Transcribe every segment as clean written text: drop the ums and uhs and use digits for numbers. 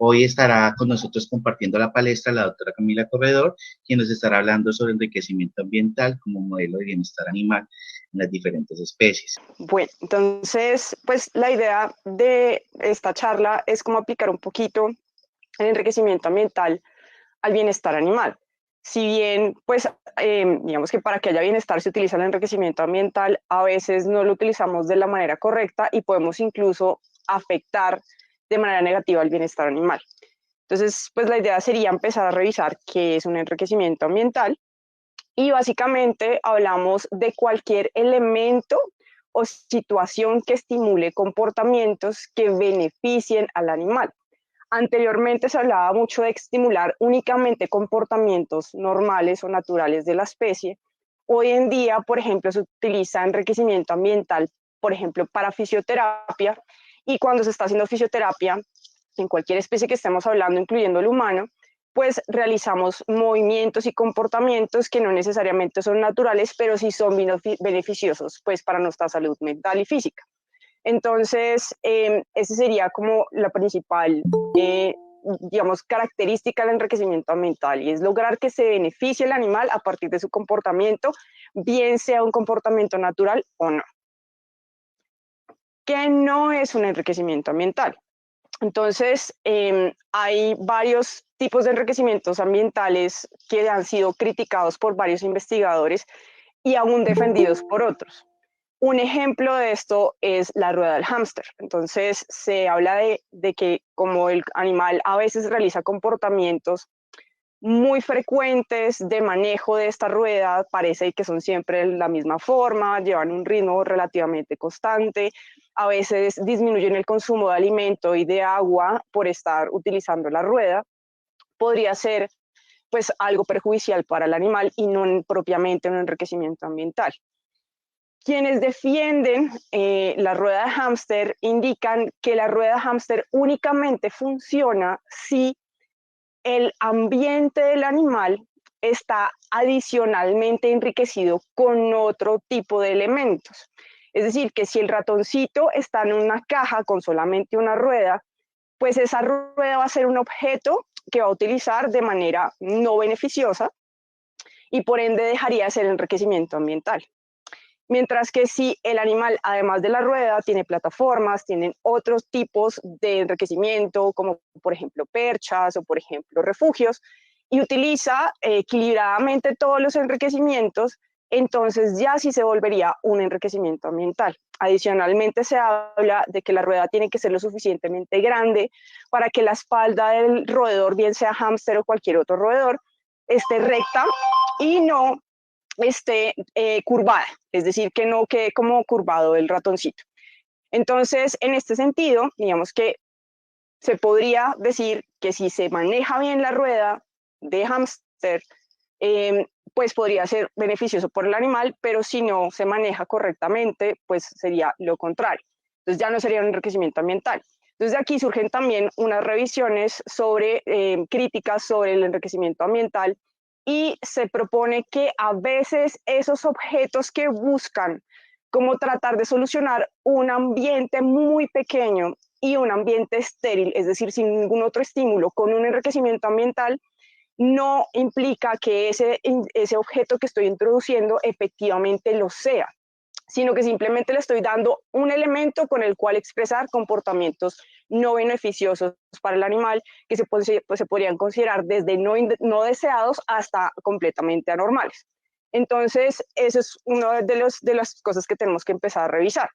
Hoy estará con nosotros compartiendo la palestra la doctora Camila Corredor, quien nos estará hablando sobre enriquecimiento ambiental como modelo de bienestar animal en las diferentes especies. Bueno, entonces, pues la idea de esta charla es como aplicar un poquito el enriquecimiento ambiental al bienestar animal. Si bien, pues, digamos que para que haya bienestar se utiliza el enriquecimiento ambiental, a veces no lo utilizamos de la manera correcta y podemos incluso afectar de manera negativa el bienestar animal. Entonces, pues la idea sería empezar a revisar qué es un enriquecimiento ambiental y básicamente hablamos de cualquier elemento o situación que estimule comportamientos que beneficien al animal. Anteriormente se hablaba mucho de estimular únicamente comportamientos normales o naturales de la especie. Hoy en día, por ejemplo, se utiliza enriquecimiento ambiental, por ejemplo, para fisioterapia, y cuando se está haciendo fisioterapia, en cualquier especie que estemos hablando, incluyendo el humano, pues realizamos movimientos y comportamientos que no necesariamente son naturales, pero sí son beneficiosos pues, para nuestra salud mental y física. Entonces, esa sería como la principal, digamos, característica del enriquecimiento ambiental, y es lograr que se beneficie el animal a partir de su comportamiento, bien sea un comportamiento natural o no. ¿Qué no es un enriquecimiento ambiental? Entonces, hay varios tipos de enriquecimientos ambientales que han sido criticados por varios investigadores y aún defendidos por otros. Un ejemplo de esto es la rueda del hámster. Entonces, se habla de que como el animal a veces realiza comportamientos muy frecuentes de manejo de esta rueda, parece que son siempre de la misma forma, llevan un ritmo relativamente constante, a veces disminuyen el consumo de alimento y de agua por estar utilizando la rueda, podría ser pues algo perjudicial para el animal y no propiamente un enriquecimiento ambiental. Quienes defienden la rueda de hámster indican que la rueda de hámster únicamente funciona si el ambiente del animal está adicionalmente enriquecido con otro tipo de elementos. Es decir, que si el ratoncito está en una caja con solamente una rueda, pues esa rueda va a ser un objeto que va a utilizar de manera no beneficiosa y por ende dejaría de ser enriquecimiento ambiental. Mientras que si el animal, además de la rueda, tiene plataformas, tienen otros tipos de enriquecimiento, como por ejemplo perchas o por ejemplo refugios, y utiliza equilibradamente todos los enriquecimientos, entonces ya sí se volvería un enriquecimiento ambiental. Adicionalmente se habla de que la rueda tiene que ser lo suficientemente grande para que la espalda del roedor, bien sea hámster o cualquier otro roedor, esté recta y no esté curvada, es decir, que no quede como curvado el ratoncito. Entonces, en este sentido, digamos que se podría decir que si se maneja bien la rueda de hámster, pues podría ser beneficioso por el animal, pero si no se maneja correctamente, pues sería lo contrario. Entonces ya no sería un enriquecimiento ambiental. Entonces de aquí surgen también unas revisiones sobre críticas sobre el enriquecimiento ambiental y se propone que a veces esos objetos que buscan como tratar de solucionar un ambiente muy pequeño y un ambiente estéril, es decir, sin ningún otro estímulo, con un enriquecimiento ambiental, no implica que ese objeto que estoy introduciendo efectivamente lo sea, sino que simplemente le estoy dando un elemento con el cual expresar comportamientos no beneficiosos para el animal, que se podrían considerar desde no deseados hasta completamente anormales. Entonces, eso es una de las cosas que tenemos que empezar a revisar.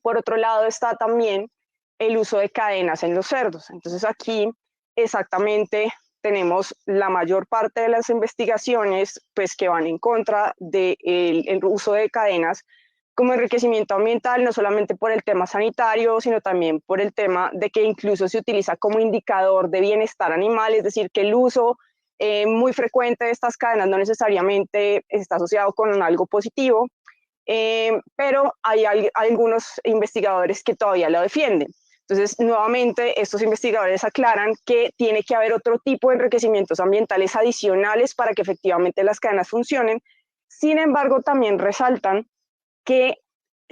Por otro lado está también el uso de cadenas en los cerdos. Entonces aquí exactamente tenemos la mayor parte de las investigaciones pues, que van en contra del uso de cadenas como enriquecimiento ambiental, no solamente por el tema sanitario, sino también por el tema de que incluso se utiliza como indicador de bienestar animal, es decir, que el uso muy frecuente de estas cadenas no necesariamente está asociado con algo positivo, pero hay algunos investigadores que todavía lo defienden. Entonces, nuevamente, estos investigadores aclaran que tiene que haber otro tipo de enriquecimientos ambientales adicionales para que efectivamente las cadenas funcionen. Sin embargo, también resaltan que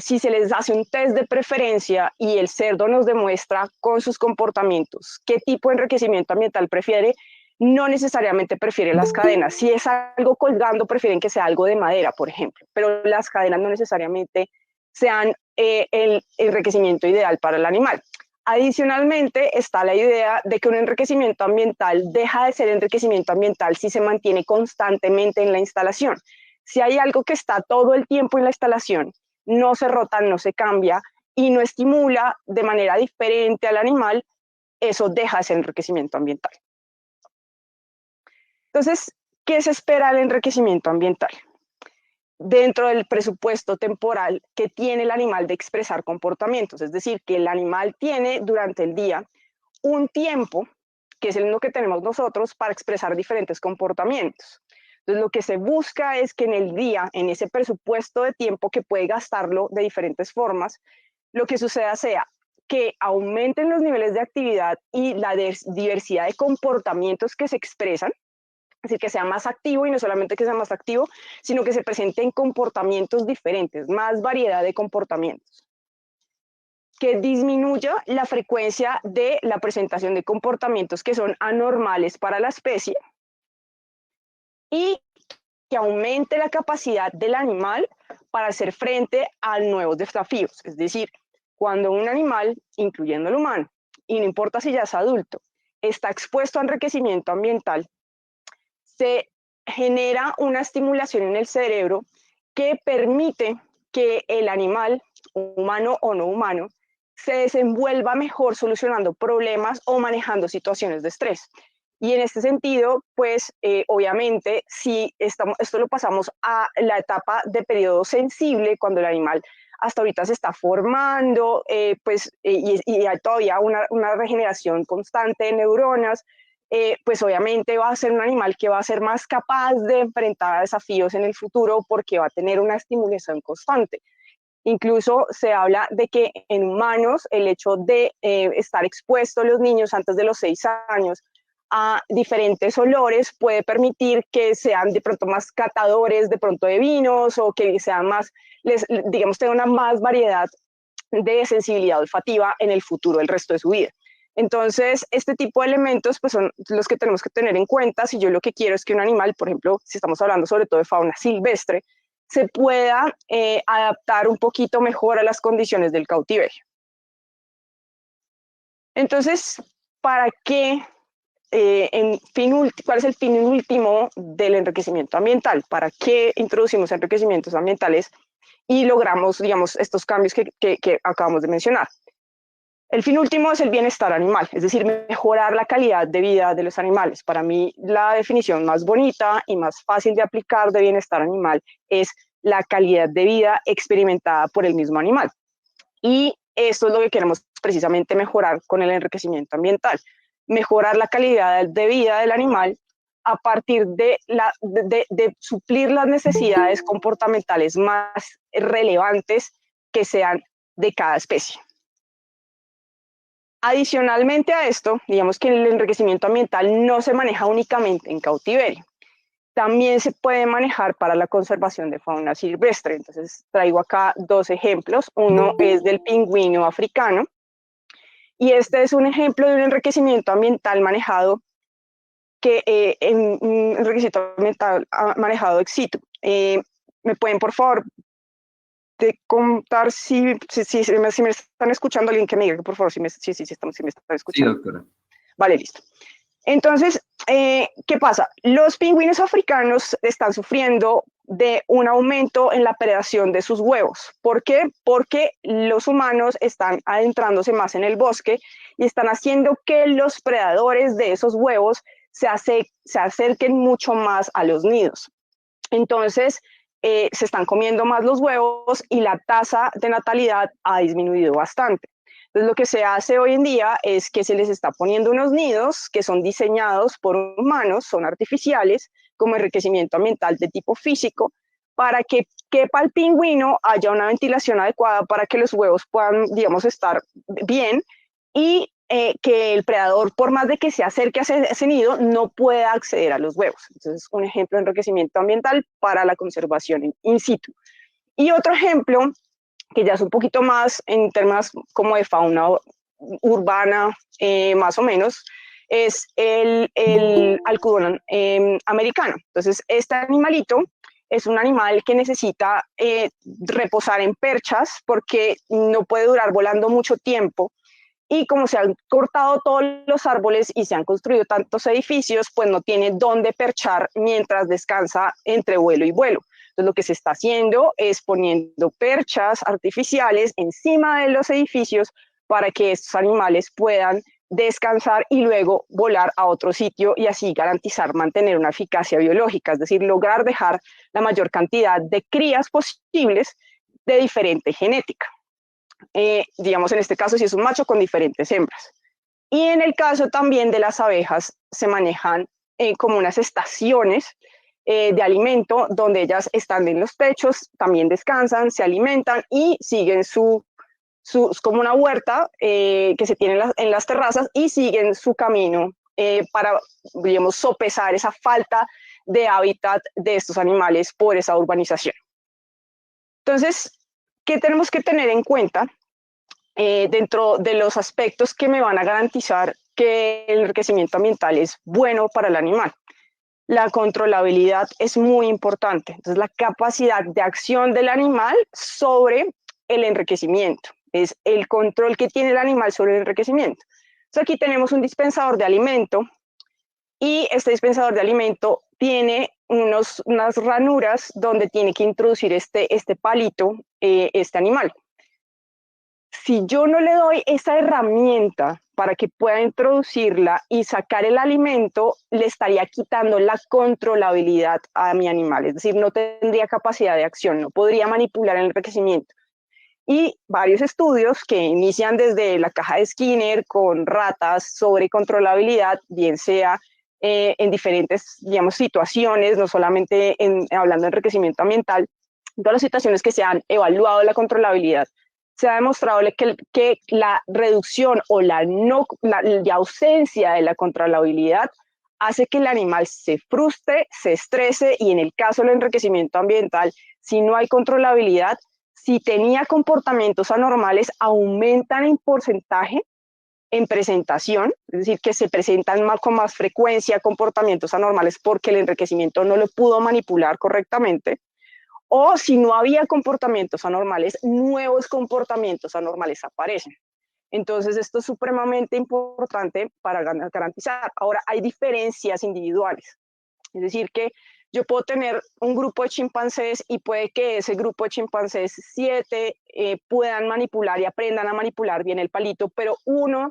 si se les hace un test de preferencia y el cerdo nos demuestra con sus comportamientos qué tipo de enriquecimiento ambiental prefiere, no necesariamente prefiere las cadenas. Si es algo colgando, prefieren que sea algo de madera, por ejemplo, pero las cadenas no necesariamente sean el enriquecimiento ideal para el animal. Adicionalmente, está la idea de que un enriquecimiento ambiental deja de ser enriquecimiento ambiental si se mantiene constantemente en la instalación. Si hay algo que está todo el tiempo en la instalación, no se rota, no se cambia y no estimula de manera diferente al animal, eso deja de ser enriquecimiento ambiental. Entonces, ¿qué se espera del enriquecimiento ambiental? Dentro del presupuesto temporal que tiene el animal de expresar comportamientos, es decir, que el animal tiene durante el día un tiempo, que es el mismo que tenemos nosotros, para expresar diferentes comportamientos. Entonces, lo que se busca es que en el día, en ese presupuesto de tiempo que puede gastarlo de diferentes formas, lo que suceda sea que aumenten los niveles de actividad y la diversidad de comportamientos que se expresan, es decir, que sea más activo y no solamente que sea más activo, sino que se presenten comportamientos diferentes, más variedad de comportamientos. Que disminuya la frecuencia de la presentación de comportamientos que son anormales para la especie y que aumente la capacidad del animal para hacer frente a nuevos desafíos. Es decir, cuando un animal, incluyendo el humano, y no importa si ya es adulto, está expuesto a enriquecimiento ambiental, se genera una estimulación en el cerebro que permite que el animal, humano o no humano, se desenvuelva mejor solucionando problemas o manejando situaciones de estrés. Y en este sentido, pues obviamente, si esto lo pasamos a la etapa de periodo sensible, cuando el animal hasta ahorita se está formando, y hay todavía una regeneración constante de neuronas, pues obviamente va a ser un animal que va a ser más capaz de enfrentar desafíos en el futuro porque va a tener una estimulación constante. Incluso se habla de que en humanos el hecho de estar expuestos los niños antes de los 6 años a diferentes olores puede permitir que sean de pronto más catadores de pronto de vinos o que sean más, digamos, tengan una más variedad de sensibilidad olfativa en el futuro, el resto de su vida. Entonces, este tipo de elementos pues, son los que tenemos que tener en cuenta si yo lo que quiero es que un animal, por ejemplo, si estamos hablando sobre todo de fauna silvestre, se pueda adaptar un poquito mejor a las condiciones del cautiverio. Entonces, ¿para qué? ¿Cuál es el fin último del enriquecimiento ambiental? ¿Para qué introducimos enriquecimientos ambientales y logramos, digamos, estos cambios que acabamos de mencionar? El fin último es el bienestar animal, es decir, mejorar la calidad de vida de los animales. Para mí, la definición más bonita y más fácil de aplicar de bienestar animal es la calidad de vida experimentada por el mismo animal. Y esto es lo que queremos precisamente mejorar con el enriquecimiento ambiental. Mejorar la calidad de vida del animal a partir de suplir las necesidades comportamentales más relevantes que sean de cada especie. Adicionalmente a esto, digamos que el enriquecimiento ambiental no se maneja únicamente en cautiverio. También se puede manejar para la conservación de fauna silvestre. Entonces traigo acá 2 ejemplos. Uno es del pingüino africano. Y este es un ejemplo de un enriquecimiento ambiental manejado un enriquecimiento ambiental manejado ex situ. ¿Me pueden, por favor, contar si me están escuchando? Alguien que me diga que por favor si me están escuchando. Sí, doctora. Vale, listo. Entonces, ¿qué pasa? Los pingüinos africanos están sufriendo de un aumento en la predación de sus huevos. ¿Por qué? Porque los humanos están adentrándose más en el bosque y están haciendo que los predadores de esos huevos se acerquen mucho más a los nidos. Entonces, se están comiendo más los huevos y la tasa de natalidad ha disminuido bastante. Entonces, lo que se hace hoy en día es que se les está poniendo unos nidos que son diseñados por humanos, son artificiales, como enriquecimiento ambiental de tipo físico, para que quepa el pingüino, haya una ventilación adecuada para que los huevos puedan, digamos, estar bien y que el predador, por más de que se acerque a ese nido, no pueda acceder a los huevos. Entonces, un ejemplo de enriquecimiento ambiental para la conservación in situ. Y otro ejemplo que ya es un poquito más en términos como de fauna urbana, más o menos, es el alcudón americano. Entonces, este animalito es un animal que necesita reposar en perchas porque no puede durar volando mucho tiempo. Y como se han cortado todos los árboles y se han construido tantos edificios, pues no tiene dónde perchar mientras descansa entre vuelo y vuelo. Entonces lo que se está haciendo es poniendo perchas artificiales encima de los edificios para que estos animales puedan descansar y luego volar a otro sitio y así garantizar mantener una eficacia biológica, es decir, lograr dejar la mayor cantidad de crías posibles de diferente genética. Digamos en este caso si es un macho con diferentes hembras. Y en el caso también de las abejas se manejan como unas estaciones de alimento donde ellas están en los techos, también descansan, se alimentan y siguen como una huerta que se tiene en las terrazas y siguen su camino para, digamos, sopesar esa falta de hábitat de estos animales por esa urbanización. Entonces, ¿qué tenemos que tener en cuenta dentro de los aspectos que me van a garantizar que el enriquecimiento ambiental es bueno para el animal? La controlabilidad es muy importante. Entonces, la capacidad de acción del animal sobre el enriquecimiento. Es el control que tiene el animal sobre el enriquecimiento. Entonces, aquí tenemos un dispensador de alimento y este dispensador de alimento tiene unas ranuras donde tiene que introducir este palito, este animal. Si yo no le doy esa herramienta para que pueda introducirla y sacar el alimento, le estaría quitando la controlabilidad a mi animal, es decir, no tendría capacidad de acción, no podría manipular el enriquecimiento. Y varios estudios que inician desde la caja de Skinner con ratas sobre controlabilidad, bien sea en diferentes, digamos, situaciones, no solamente hablando de enriquecimiento ambiental, en todas las situaciones que se han evaluado la controlabilidad, se ha demostrado que la reducción o la ausencia de la controlabilidad hace que el animal se frustre, se estrese y en el caso del enriquecimiento ambiental, si no hay controlabilidad, si tenía comportamientos anormales, aumentan en porcentaje en presentación, es decir, que se presentan con más frecuencia comportamientos anormales porque el enriquecimiento no lo pudo manipular correctamente, o si no había comportamientos anormales, nuevos comportamientos anormales aparecen. Entonces, esto es supremamente importante para garantizar. Ahora, hay diferencias individuales, es decir, que yo puedo tener un grupo de chimpancés y puede que ese grupo de chimpancés 7 puedan manipular y aprendan a manipular bien el palito, pero uno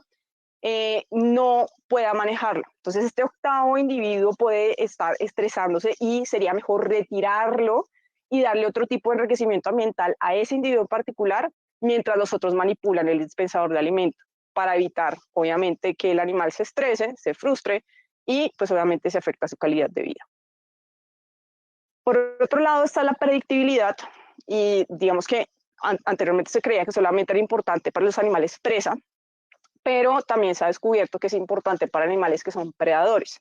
no pueda manejarlo. Entonces este octavo individuo puede estar estresándose y sería mejor retirarlo y darle otro tipo de enriquecimiento ambiental a ese individuo en particular mientras los otros manipulan el dispensador de alimento para evitar, obviamente, que el animal se estrese, se frustre y pues obviamente se afecta su calidad de vida. Por otro lado está la predictibilidad y digamos que anteriormente se creía que solamente era importante para los animales presa, pero también se ha descubierto que es importante para animales que son predadores.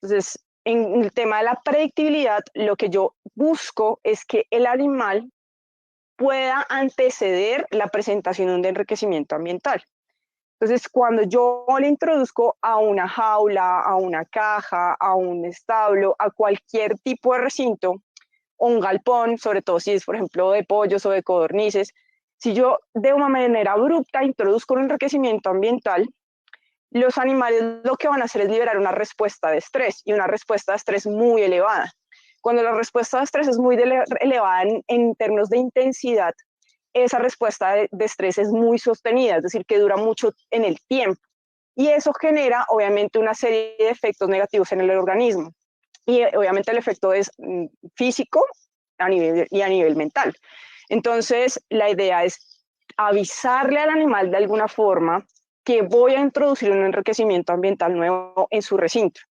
Entonces, en el tema de la predictibilidad, lo que yo busco es que el animal pueda anteceder la presentación de enriquecimiento ambiental. Entonces, cuando yo le introduzco a una jaula, a una caja, a un establo, a cualquier tipo de recinto, o un galpón, sobre todo si es, por ejemplo, de pollos o de codornices, si yo de una manera abrupta introduzco un enriquecimiento ambiental, los animales lo que van a hacer es liberar una respuesta de estrés y una respuesta de estrés muy elevada. Cuando la respuesta de estrés es muy elevada en términos de intensidad, esa respuesta de estrés es muy sostenida, es decir, que dura mucho en el tiempo. Y eso genera, obviamente, una serie de efectos negativos en el organismo. Y obviamente el efecto es físico y a nivel mental. Entonces, la idea es avisarle al animal de alguna forma que voy a introducir un enriquecimiento ambiental nuevo en su recinto.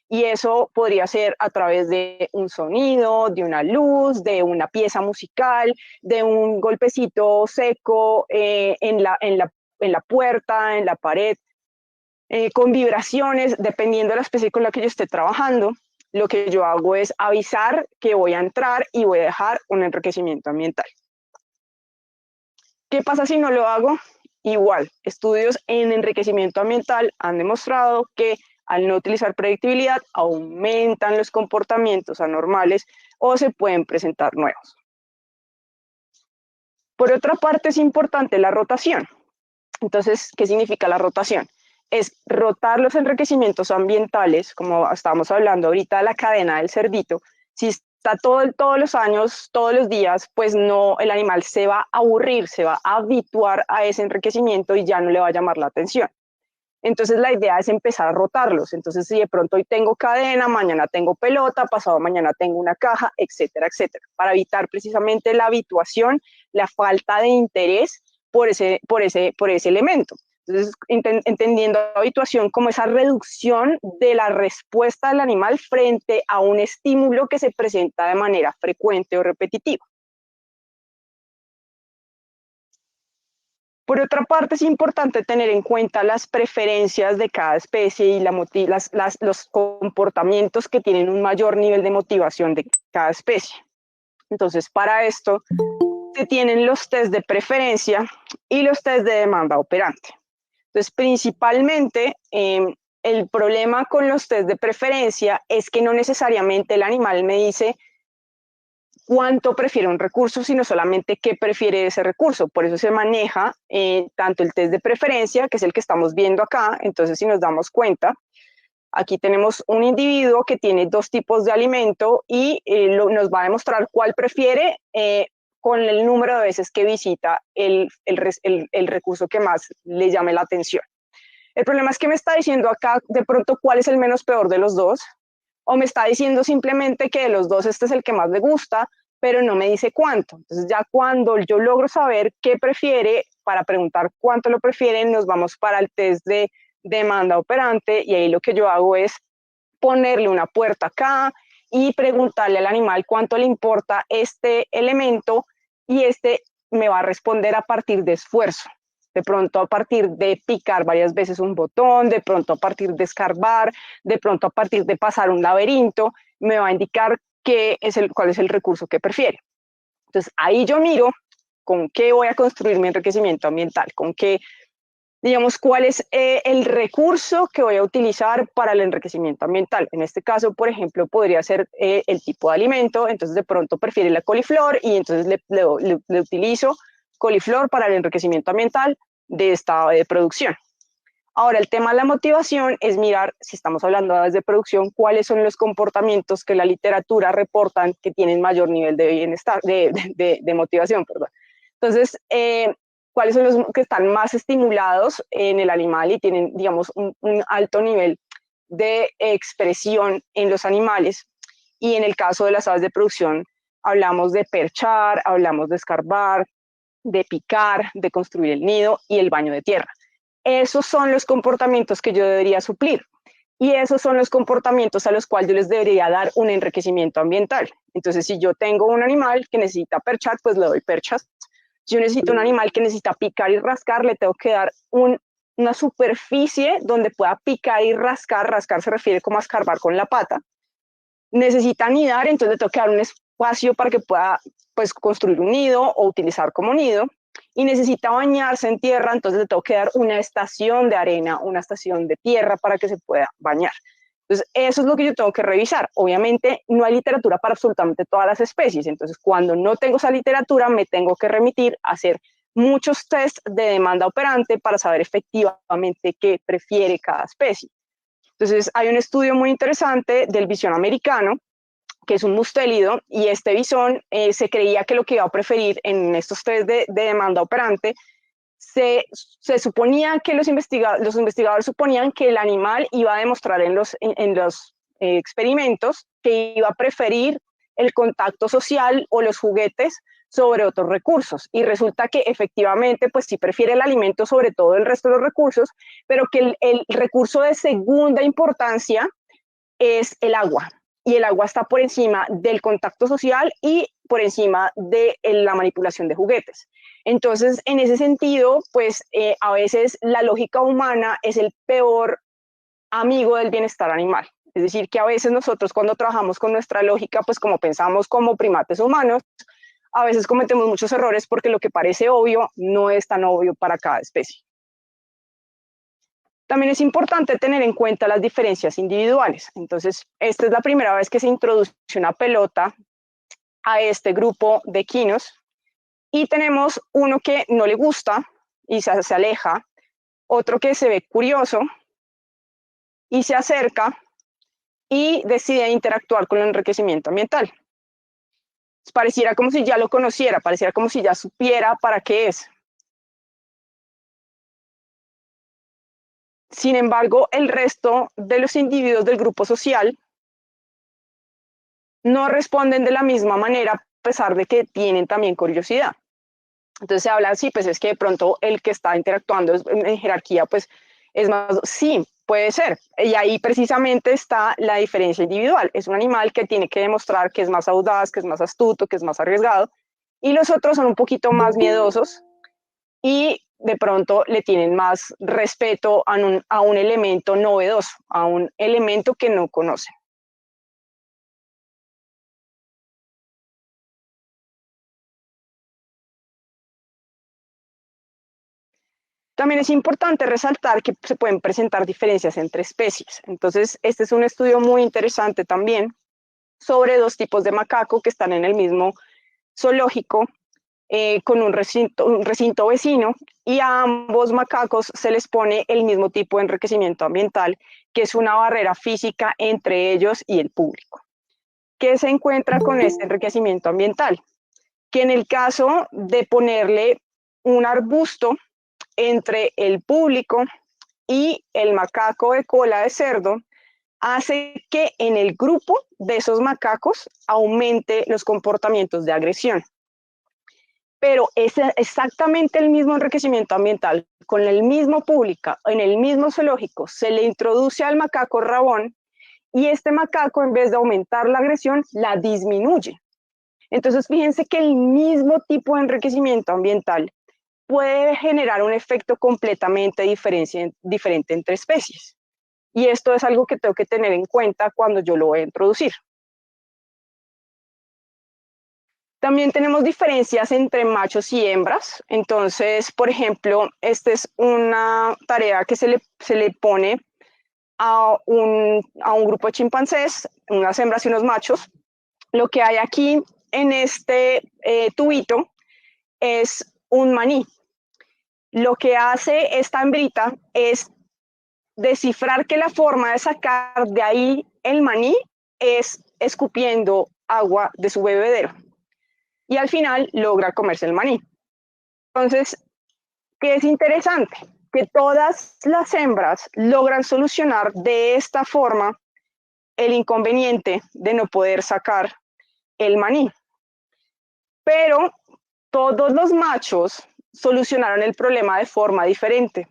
Y eso podría ser a través de un sonido, de una luz, de una pieza musical, de un golpecito seco en la puerta, en la pared, con vibraciones, dependiendo de la especie con la que yo esté trabajando. Lo que yo hago es avisar que voy a entrar y voy a dejar un enriquecimiento ambiental. ¿Qué pasa si no lo hago? Igual, estudios en enriquecimiento ambiental han demostrado que al no utilizar predictibilidad aumentan los comportamientos anormales o se pueden presentar nuevos. Por otra parte, es importante la rotación. Entonces, ¿qué significa la rotación? Es rotar los enriquecimientos ambientales, como estábamos hablando ahorita de la cadena del cerdito. Si está todos los años, todos los días, pues no, el animal se va a aburrir, se va a habituar a ese enriquecimiento y ya no le va a llamar la atención. Entonces la idea es empezar a rotarlos. Entonces si de pronto hoy tengo cadena, mañana tengo pelota, pasado mañana tengo una caja, etcétera, etcétera, para evitar precisamente la habituación, la falta de interés por ese elemento. Entonces, entendiendo la habituación como esa reducción de la respuesta del animal frente a un estímulo que se presenta de manera frecuente o repetitiva. Por otra parte, es importante tener en cuenta las preferencias de cada especie y los comportamientos que tienen un mayor nivel de motivación de cada especie. Entonces, para esto, se tienen los test de preferencia y los test de demanda operante. Entonces, principalmente, el problema con los test de preferencia es que no necesariamente el animal me dice cuánto prefiere un recurso, sino solamente qué prefiere ese recurso. Por eso se maneja tanto el test de preferencia, que es el que estamos viendo acá. Entonces, si nos damos cuenta, aquí tenemos un individuo que tiene dos tipos de alimento y nos va a demostrar cuál prefiere con el número de veces que visita el recurso que más le llame la atención. El problema es que me está diciendo acá de pronto cuál es el menos peor de los dos, o me está diciendo simplemente que de los dos este es el que más le gusta, pero no me dice cuánto. Entonces ya cuando yo logro saber qué prefiere, para preguntar cuánto lo prefieren, nos vamos para el test de demanda operante y ahí lo que yo hago es ponerle una puerta acá y preguntarle al animal cuánto le importa este elemento y este me va a responder a partir de esfuerzo. De pronto a partir de picar varias veces un botón, de pronto a partir de escarbar, de pronto a partir de pasar un laberinto, me va a indicar cuál es el recurso que prefiere. Entonces ahí yo miro con qué voy a construir mi enriquecimiento ambiental, con qué, digamos, cuál es el recurso que voy a utilizar para el enriquecimiento ambiental. En este caso, por ejemplo, podría ser el tipo de alimento, entonces de pronto prefiere la coliflor y entonces le utilizo coliflor para el enriquecimiento ambiental de esta de producción. Ahora, el tema de la motivación es mirar, si estamos hablando de aves de producción, cuáles son los comportamientos que la literatura reportan que tienen mayor nivel de bienestar, de motivación, perdón. Entonces, cuáles son los que están más estimulados en el animal y tienen, digamos, un alto nivel de expresión en los animales. Y en el caso de las aves de producción, hablamos de perchar, hablamos de escarbar, de picar, de construir el nido y el baño de tierra. Esos son los comportamientos que yo debería suplir y esos son los comportamientos a los cuales yo les debería dar un enriquecimiento ambiental. Entonces, si yo tengo un animal que necesita perchar, pues le doy perchas. Si yo necesito un animal que necesita picar y rascar, le tengo que dar una superficie donde pueda picar y rascar. Rascar se refiere como a escarbar con la pata. Necesita anidar, entonces le tengo que dar un espacio para que pueda pues construir un nido o utilizar como nido, y necesita bañarse en tierra, entonces le tengo que dar una estación de arena, una estación de tierra para que se pueda bañar. Entonces eso es lo que yo tengo que revisar. Obviamente no hay literatura para absolutamente todas las especies, entonces cuando no tengo esa literatura me tengo que remitir a hacer muchos test de demanda operante para saber efectivamente qué prefiere cada especie. Entonces hay un estudio muy interesante del bisón americano, que es un mustélido, y este bisón se creía que lo que iba a preferir en estos test de demanda operante, se suponía que los investigadores suponían que el animal iba a demostrar en los experimentos que iba a preferir el contacto social o los juguetes sobre otros recursos, y resulta que efectivamente pues sí prefiere el alimento sobre todo el resto de los recursos, pero que el recurso de segunda importancia es el agua, y el agua está por encima del contacto social y por encima de la manipulación de juguetes. Entonces, en ese sentido, pues a veces la lógica humana es el peor amigo del bienestar animal. Es decir, que a veces nosotros cuando trabajamos con nuestra lógica, pues como pensamos como primates humanos, a veces cometemos muchos errores porque lo que parece obvio no es tan obvio para cada especie. También es importante tener en cuenta las diferencias individuales. Entonces, esta es la primera vez que se introduce una pelota a este grupo de equinos y tenemos uno que no le gusta y se aleja, otro que se ve curioso y se acerca y decide interactuar con el enriquecimiento ambiental. Pareciera como si ya lo conociera, pareciera como si ya supiera para qué es. Sin embargo, el resto de los individuos del grupo social no responden de la misma manera a pesar de que tienen también curiosidad. Entonces se habla así, pues es que de pronto el que está interactuando en jerarquía, pues es más, sí, puede ser. Y ahí precisamente está la diferencia individual. Es un animal que tiene que demostrar que es más audaz, que es más astuto, que es más arriesgado. Y los otros son un poquito más miedosos y de pronto le tienen más respeto a un elemento novedoso, a un elemento que no conocen. También es importante resaltar que se pueden presentar diferencias entre especies. Entonces, este es un estudio muy interesante también sobre dos tipos de macaco que están en el mismo zoológico con un recinto vecino y a ambos macacos se les pone el mismo tipo de enriquecimiento ambiental, que es una barrera física entre ellos y el público. ¿Qué se encuentra con este enriquecimiento ambiental? Que en el caso de ponerle un arbusto entre el público y el macaco de cola de cerdo, hace que en el grupo de esos macacos aumente los comportamientos de agresión. Pero es exactamente el mismo enriquecimiento ambiental, con el mismo público, en el mismo zoológico, se le introduce al macaco rabón y este macaco, en vez de aumentar la agresión, la disminuye. Entonces, fíjense que el mismo tipo de enriquecimiento ambiental puede generar un efecto completamente diferente entre especies. Y esto es algo que tengo que tener en cuenta cuando yo lo voy a introducir. También tenemos diferencias entre machos y hembras. Entonces, por ejemplo, esta es una tarea que se le pone a un grupo de chimpancés, unas hembras y unos machos. Lo que hay aquí en este tubito es un maní. Lo que hace esta hembrita es descifrar que la forma de sacar de ahí el maní es escupiendo agua de su bebedero. Y al final logra comerse el maní. Entonces, ¿qué es interesante? Que todas las hembras logran solucionar de esta forma el inconveniente de no poder sacar el maní. Pero todos los machos solucionaron el problema de forma diferente.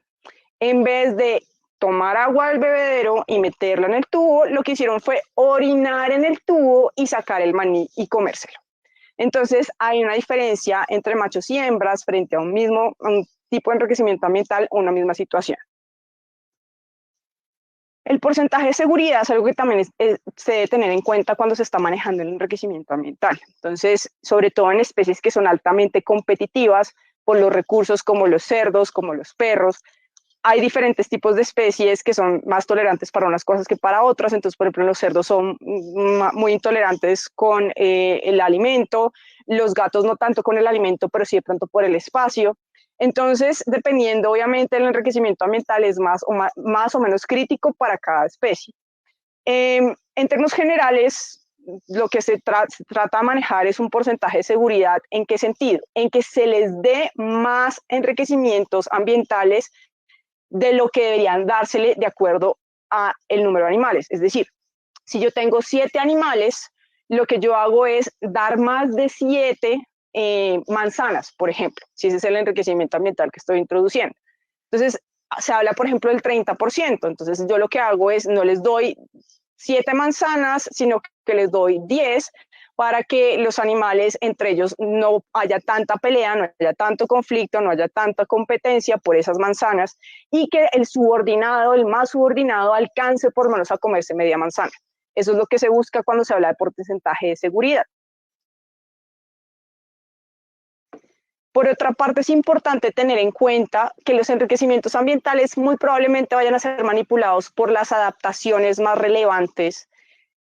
En vez de tomar agua del bebedero y meterla en el tubo, lo que hicieron fue orinar en el tubo y sacar el maní y comérselo. Entonces, hay una diferencia entre machos y hembras frente a un tipo de enriquecimiento ambiental o una misma situación. El porcentaje de seguridad es algo que también se debe tener en cuenta cuando se está manejando el enriquecimiento ambiental. Entonces, sobre todo en especies que son altamente competitivas por los recursos como los cerdos, como los perros, hay diferentes tipos de especies que son más tolerantes para unas cosas que para otras. Entonces, por ejemplo, los cerdos son muy intolerantes con el alimento, los gatos no tanto con el alimento, pero sí de pronto por el espacio. Entonces, dependiendo obviamente del enriquecimiento ambiental, es más o menos crítico para cada especie. En términos generales, lo que se trata de manejar es un porcentaje de seguridad. ¿En qué sentido? En que se les dé más enriquecimientos ambientales de lo que deberían dársele de acuerdo a el número de animales. Es decir, si yo tengo 7 animales, lo que yo hago es dar más de 7 manzanas, por ejemplo, si ese es el enriquecimiento ambiental que estoy introduciendo. Entonces, se habla, por ejemplo, del 30%. Entonces, yo lo que hago es, no les doy 7 manzanas, sino que les doy 10 para que los animales entre ellos no haya tanta pelea, no haya tanto conflicto, no haya tanta competencia por esas manzanas y que el subordinado, el más subordinado, alcance por lo menos a comerse media manzana. Eso es lo que se busca cuando se habla de porcentaje de seguridad. Por otra parte, es importante tener en cuenta que los enriquecimientos ambientales muy probablemente vayan a ser manipulados por las adaptaciones más relevantes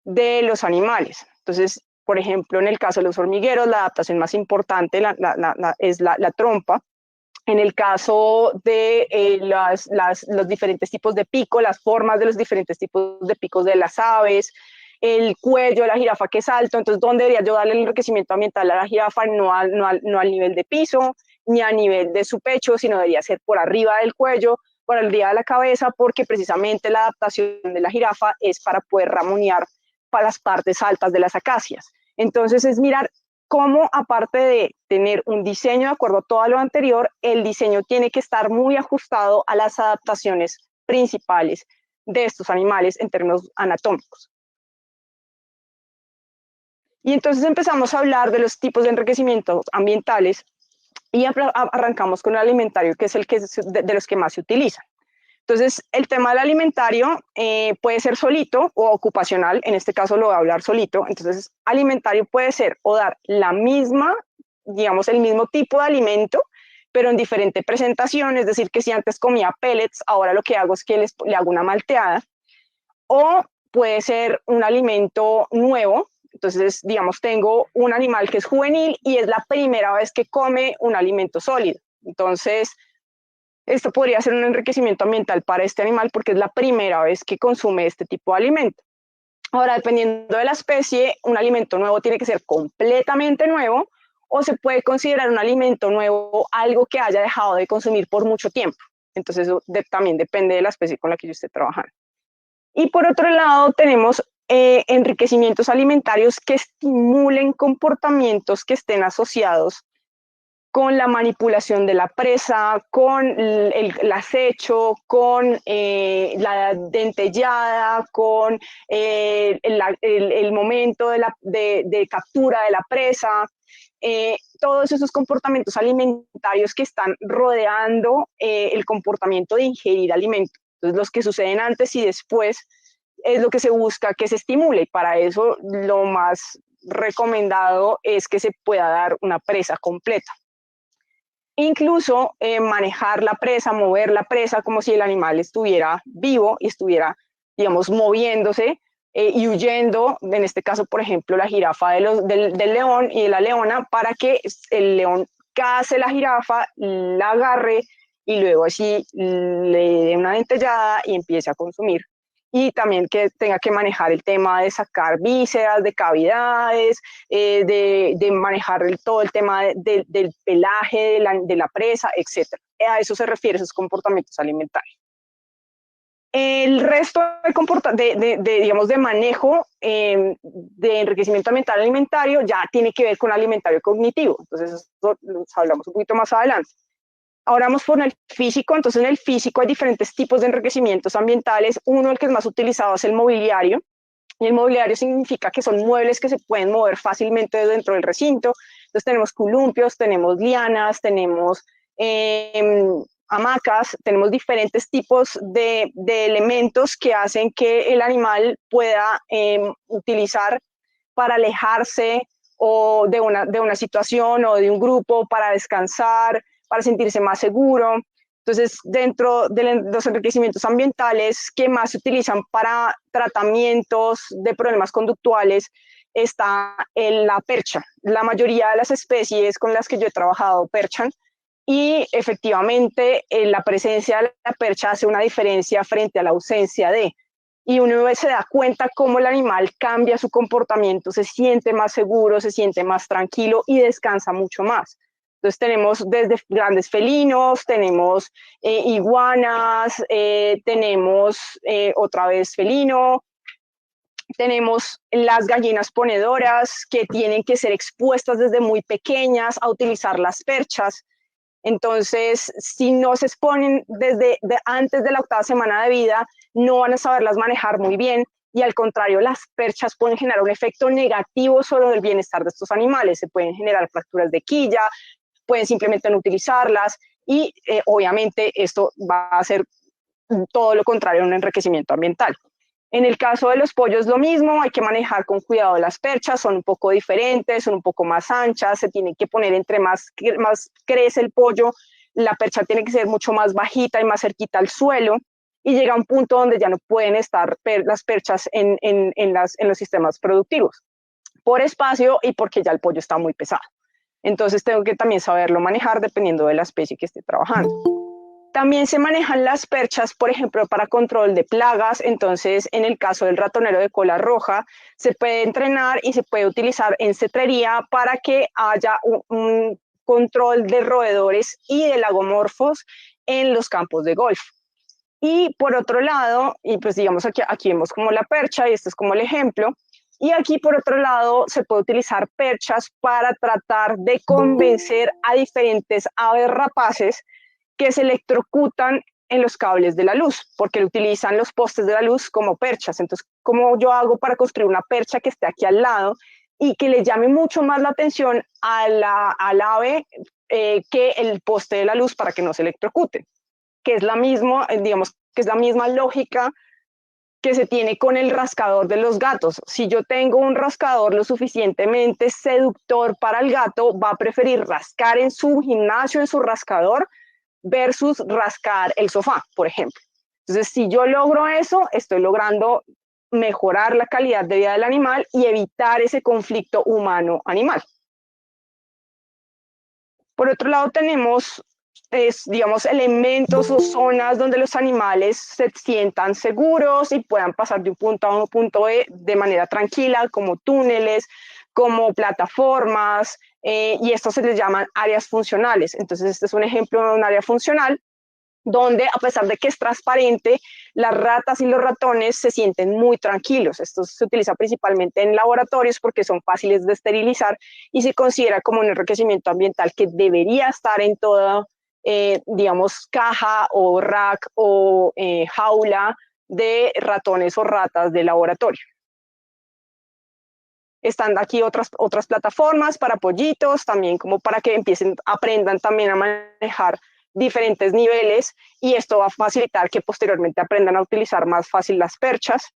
de los animales. Entonces, por ejemplo, en el caso de los hormigueros, la adaptación más importante es la trompa. En el caso de los diferentes tipos de pico, las formas de los diferentes tipos de picos de las aves, el cuello de la jirafa que es alto, entonces, ¿dónde debería yo darle el enriquecimiento ambiental a la jirafa? No al nivel de piso, ni a nivel de su pecho, sino debería ser por arriba del cuello, por arriba de la cabeza, porque precisamente la adaptación de la jirafa es para poder ramonear para las partes altas de las acacias. Entonces, es mirar cómo, aparte de tener un diseño de acuerdo a todo lo anterior, el diseño tiene que estar muy ajustado a las adaptaciones principales de estos animales en términos anatómicos. Y entonces empezamos a hablar de los tipos de enriquecimientos ambientales y arrancamos con el alimentario, que es el que es de los que más se utilizan. Entonces, el tema del alimentario puede ser solito o ocupacional, en este caso lo voy a hablar solito. Entonces, alimentario puede ser o dar la misma, digamos, el mismo tipo de alimento, pero en diferente presentación, es decir, que si antes comía pellets, ahora lo que hago es que le hago una malteada, o puede ser un alimento nuevo. Entonces, digamos, tengo un animal que es juvenil y es la primera vez que come un alimento sólido. Entonces, esto podría ser un enriquecimiento ambiental para este animal porque es la primera vez que consume este tipo de alimento. Ahora, dependiendo de la especie, un alimento nuevo tiene que ser completamente nuevo o se puede considerar un alimento nuevo algo que haya dejado de consumir por mucho tiempo. Entonces, eso también depende de la especie con la que yo esté trabajando. Y por otro lado, tenemos enriquecimientos alimentarios que estimulen comportamientos que estén asociados con la manipulación de la presa, con el acecho, con la dentellada, con el momento de captura de la presa, todos esos comportamientos alimentarios que están rodeando el comportamiento de ingerir alimento. Entonces, los que suceden antes y después es lo que se busca que se estimule, y para eso lo más recomendado es que se pueda dar una presa completa. Incluso manejar la presa, mover la presa como si el animal estuviera vivo y estuviera, digamos, moviéndose y huyendo, en este caso, por ejemplo, la jirafa del león y de la leona, para que el león case la jirafa, la agarre y luego así le dé una dentellada y empiece a consumir. Y también que tenga que manejar el tema de sacar vísceras de cavidades, de manejar todo el tema del pelaje de la presa, etc. A eso se refiere esos comportamientos alimentarios. El resto digamos, de manejo de enriquecimiento ambiental alimentario ya tiene que ver con alimentario cognitivo. Entonces, eso lo hablamos un poquito más adelante. Ahora vamos por el físico. Entonces, en el físico hay diferentes tipos de enriquecimientos ambientales. Uno, el que es más utilizado, es el mobiliario. Y el mobiliario significa que son muebles que se pueden mover fácilmente dentro del recinto. Entonces, tenemos columpios, tenemos lianas, tenemos hamacas, tenemos diferentes tipos de elementos que hacen que el animal pueda utilizar para alejarse o de una situación o de un grupo, para descansar, para sentirse más seguro. Entonces, dentro de los enriquecimientos ambientales que más se utilizan para tratamientos de problemas conductuales está la percha. La mayoría de las especies con las que yo he trabajado perchan y efectivamente la presencia de la percha hace una diferencia frente a la ausencia de. Y uno se da cuenta cómo el animal cambia su comportamiento, se siente más seguro, se siente más tranquilo y descansa mucho más. Entonces tenemos desde grandes felinos, tenemos iguanas, tenemos otra vez felino, tenemos las gallinas ponedoras que tienen que ser expuestas desde muy pequeñas a utilizar las perchas. Entonces, si no se exponen desde antes de la 8ª semana de vida, no van a saberlas manejar muy bien y al contrario, las perchas pueden generar un efecto negativo sobre el bienestar de estos animales. Se pueden generar fracturas de quilla, pueden simplemente no utilizarlas y obviamente esto va a ser todo lo contrario a un enriquecimiento ambiental. En el caso de los pollos lo mismo, hay que manejar con cuidado las perchas, son un poco diferentes, son un poco más anchas, se tienen que poner entre más crece el pollo, la percha tiene que ser mucho más bajita y más cerquita al suelo, y llega a un punto donde ya no pueden estar las perchas en los sistemas productivos, por espacio y porque ya el pollo está muy pesado. Entonces tengo que también saberlo manejar dependiendo de la especie que esté trabajando. También se manejan las perchas, por ejemplo, para control de plagas. Entonces, en el caso del ratonero de cola roja, se puede entrenar y se puede utilizar en cetrería para que haya un control de roedores y de lagomorfos en los campos de golf. Y por otro lado, y pues digamos aquí vemos como la percha, y este es como el ejemplo, y aquí por otro lado se puede utilizar perchas para tratar de convencer a diferentes aves rapaces que se electrocutan en los cables de la luz, porque utilizan los postes de la luz como perchas. Entonces, ¿cómo yo hago para construir una percha que esté aquí al lado y que le llame mucho más la atención al ave que el poste de la luz para que no se electrocute? Que es la misma, digamos, que es la misma lógica que se tiene con el rascador de los gatos. Si yo tengo un rascador lo suficientemente seductor para el gato, va a preferir rascar en su gimnasio, en su rascador, versus rascar el sofá, por ejemplo. Entonces, si yo logro eso, estoy logrando mejorar la calidad de vida del animal y evitar ese conflicto humano-animal. Por otro lado, tenemos, digamos, elementos o zonas donde los animales se sientan seguros y puedan pasar de un punto A a un punto B de manera tranquila, como túneles, como plataformas, y esto se les llaman áreas funcionales. Entonces, este es un ejemplo de un área funcional donde, a pesar de que es transparente, las ratas y los ratones se sienten muy tranquilos. Esto se utiliza principalmente en laboratorios porque son fáciles de esterilizar y se considera como un enriquecimiento ambiental que debería estar en toda, digamos, caja o rack o jaula de ratones o ratas de laboratorio. Están aquí otras plataformas para pollitos, también como para que aprendan también a manejar diferentes niveles, y esto va a facilitar que posteriormente aprendan a utilizar más fácil las perchas.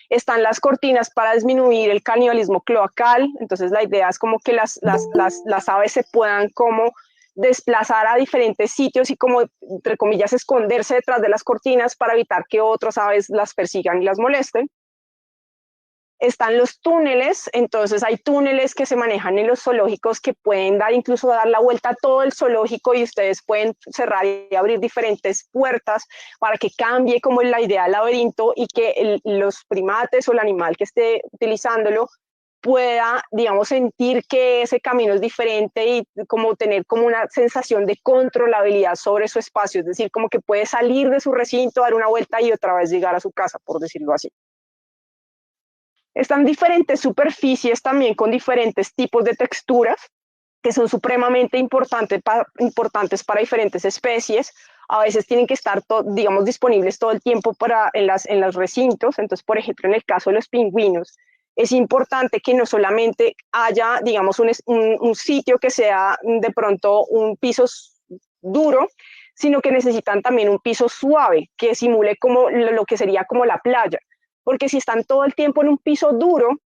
Están las cortinas para disminuir el canibalismo cloacal. Entonces la idea es como que las aves se puedan como desplazar a diferentes sitios y como, entre comillas, esconderse detrás de las cortinas para evitar que otras aves las persigan y las molesten. Están los túneles, entonces hay túneles que se manejan en los zoológicos que pueden incluso dar la vuelta a todo el zoológico, y ustedes pueden cerrar y abrir diferentes puertas para que cambie como la idea del laberinto y que los primates o el animal que esté utilizándolo pueda, digamos, sentir que ese camino es diferente y como tener como una sensación de controlabilidad sobre su espacio, es decir, como que puede salir de su recinto, dar una vuelta y otra vez llegar a su casa, por decirlo así. Están diferentes superficies también con diferentes tipos de texturas que son supremamente importantes para diferentes especies. A veces tienen que estar, digamos, disponibles todo el tiempo en los recintos. Entonces, por ejemplo, en el caso de los pingüinos, es importante que no solamente haya, digamos, un sitio que sea de pronto un piso duro, sino que necesitan también un piso suave que simule como lo que sería como la playa. Porque si están todo el tiempo en un piso duro,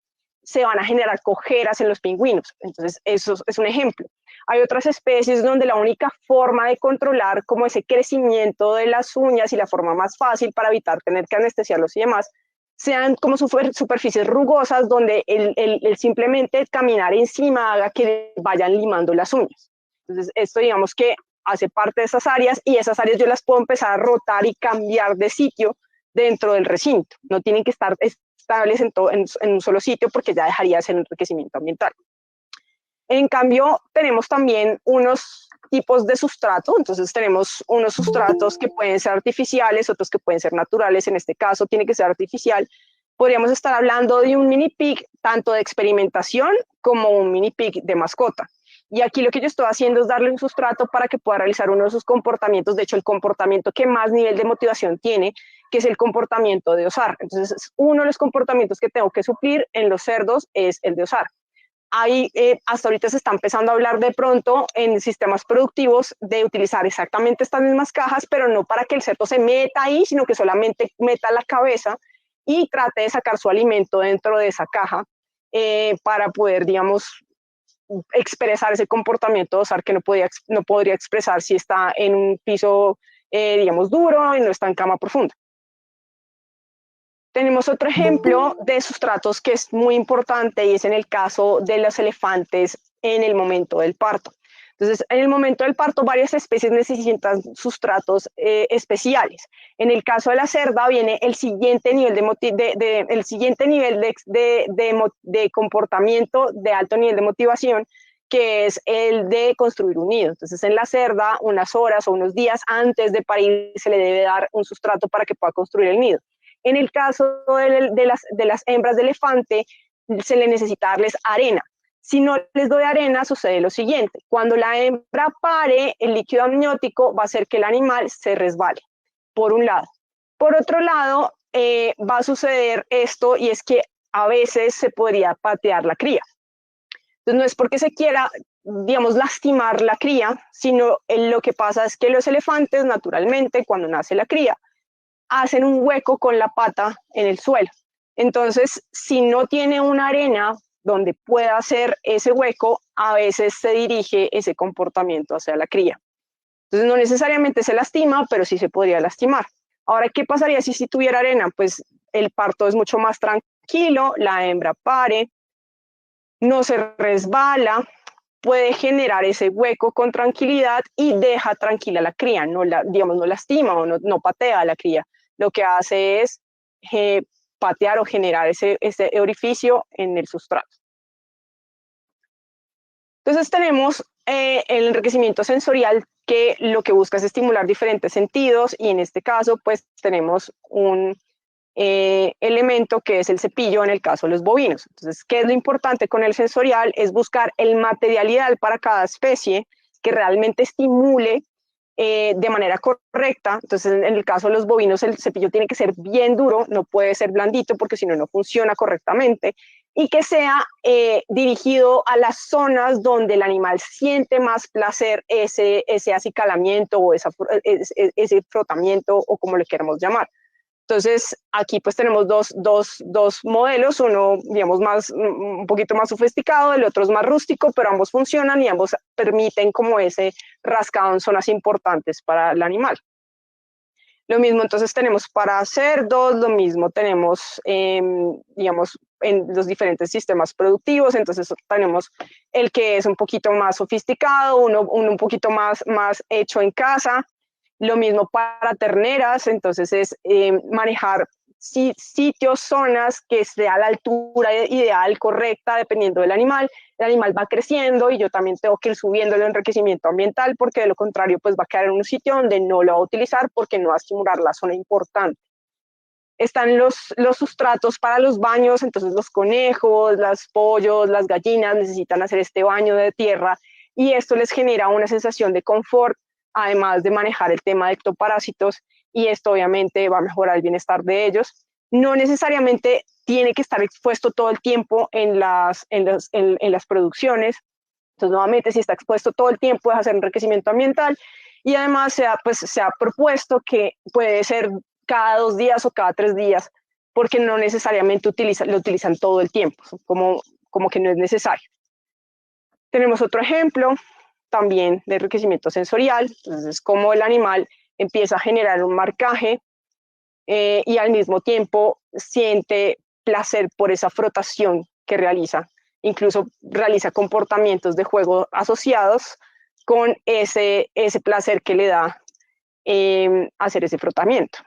se van a generar cojeras en los pingüinos. Entonces, eso es un ejemplo. Hay otras especies donde la única forma de controlar como ese crecimiento de las uñas y la forma más fácil para evitar tener que anestesiarlos y demás, sean como superficies rugosas donde el simplemente caminar encima haga que vayan limando las uñas. Entonces, esto digamos que hace parte de esas áreas, y esas áreas yo las puedo empezar a rotar y cambiar de sitio dentro del recinto. No tienen que estar estables en un solo sitio porque ya dejaría de ser enriquecimiento ambiental. En cambio, tenemos también unos tipos de sustrato. Entonces tenemos unos sustratos que pueden ser artificiales, otros que pueden ser naturales. En este caso tiene que ser artificial. Podríamos estar hablando de un mini pig tanto de experimentación como un mini pig de mascota. Y aquí lo que yo estoy haciendo es darle un sustrato para que pueda realizar uno de sus comportamientos, de hecho el comportamiento que más nivel de motivación tiene, que es el comportamiento de osar. Entonces, uno de los comportamientos que tengo que suplir en los cerdos es el de osar. Ahí, hasta ahorita se está empezando a hablar de pronto en sistemas productivos de utilizar exactamente estas mismas cajas, pero no para que el cerdo se meta ahí, sino que solamente meta la cabeza y trate de sacar su alimento dentro de esa caja para poder, digamos, expresar ese comportamiento dorsal que no podría expresar si está en un piso, digamos, duro y no está en cama profunda. Tenemos otro ejemplo de sustratos que es muy importante y es en el caso de los elefantes en el momento del parto. Entonces, en el momento del parto, varias especies necesitan sustratos especiales. En el caso de la cerda, viene el siguiente nivel de comportamiento de alto nivel de motivación, que es el de construir un nido. Entonces, en la cerda, unas horas o unos días antes de parir, se le debe dar un sustrato para que pueda construir el nido. En el caso de las hembras de elefante, se le necesita darles arena. Si no les doy arena, sucede lo siguiente. Cuando la hembra pare, el líquido amniótico va a hacer que el animal se resbale, por un lado. Por otro lado, va a suceder esto, y es que a veces se podría patear la cría. Entonces, no es porque se quiera, digamos, lastimar la cría, sino lo que pasa es que los elefantes, naturalmente, cuando nace la cría, hacen un hueco con la pata en el suelo. Entonces, si no tiene una arena donde pueda hacer ese hueco, a veces se dirige ese comportamiento hacia la cría. Entonces, no necesariamente se lastima, pero sí se podría lastimar. Ahora, ¿qué pasaría si tuviera arena? Pues el parto es mucho más tranquilo, la hembra pare, no se resbala, puede generar ese hueco con tranquilidad y deja tranquila a la cría, no lastima o no patea a la cría. Lo que hace es patear o generar ese orificio en el sustrato. Entonces tenemos el enriquecimiento sensorial, que lo que busca es estimular diferentes sentidos, y en este caso pues tenemos un elemento que es el cepillo en el caso de los bovinos. Entonces, ¿qué es lo importante con el sensorial? Es buscar el material ideal para cada especie que realmente estimule de manera correcta. Entonces, en el caso de los bovinos, el cepillo tiene que ser bien duro, no puede ser blandito porque si no, no funciona correctamente, y que sea dirigido a las zonas donde el animal siente más placer, ese acicalamiento o ese frotamiento, o como le queramos llamar. Entonces, aquí pues tenemos dos modelos, uno, digamos, un poquito más sofisticado, el otro es más rústico, pero ambos funcionan y ambos permiten como ese rascado en zonas importantes para el animal. Lo mismo entonces tenemos para cerdos, lo mismo tenemos, digamos, en los diferentes sistemas productivos. Entonces tenemos el que es un poquito más sofisticado, uno un poquito más hecho en casa. Lo mismo para terneras, entonces es manejar sitios, zonas que esté a la altura ideal, correcta, dependiendo del animal. El animal va creciendo y yo también tengo que ir subiendo el enriquecimiento ambiental, porque de lo contrario pues va a quedar en un sitio donde no lo va a utilizar porque no va a estimular la zona importante. Están los sustratos para los baños, entonces los conejos, los pollos, las gallinas necesitan hacer este baño de tierra, y esto les genera una sensación de confort, además de manejar el tema de ectoparásitos, y esto obviamente va a mejorar el bienestar de ellos. No necesariamente tiene que estar expuesto todo el tiempo en las producciones. Entonces, nuevamente, si está expuesto todo el tiempo, es hacer enriquecimiento ambiental, y además se ha propuesto que puede ser cada 2 días o cada 3 días, porque no necesariamente lo utilizan todo el tiempo, como que no es necesario. Tenemos otro ejemplo también de enriquecimiento sensorial. Entonces, cómo el animal empieza a generar un marcaje y al mismo tiempo siente placer por esa frotación que realiza. Incluso realiza comportamientos de juego asociados con ese placer que le da hacer ese frotamiento.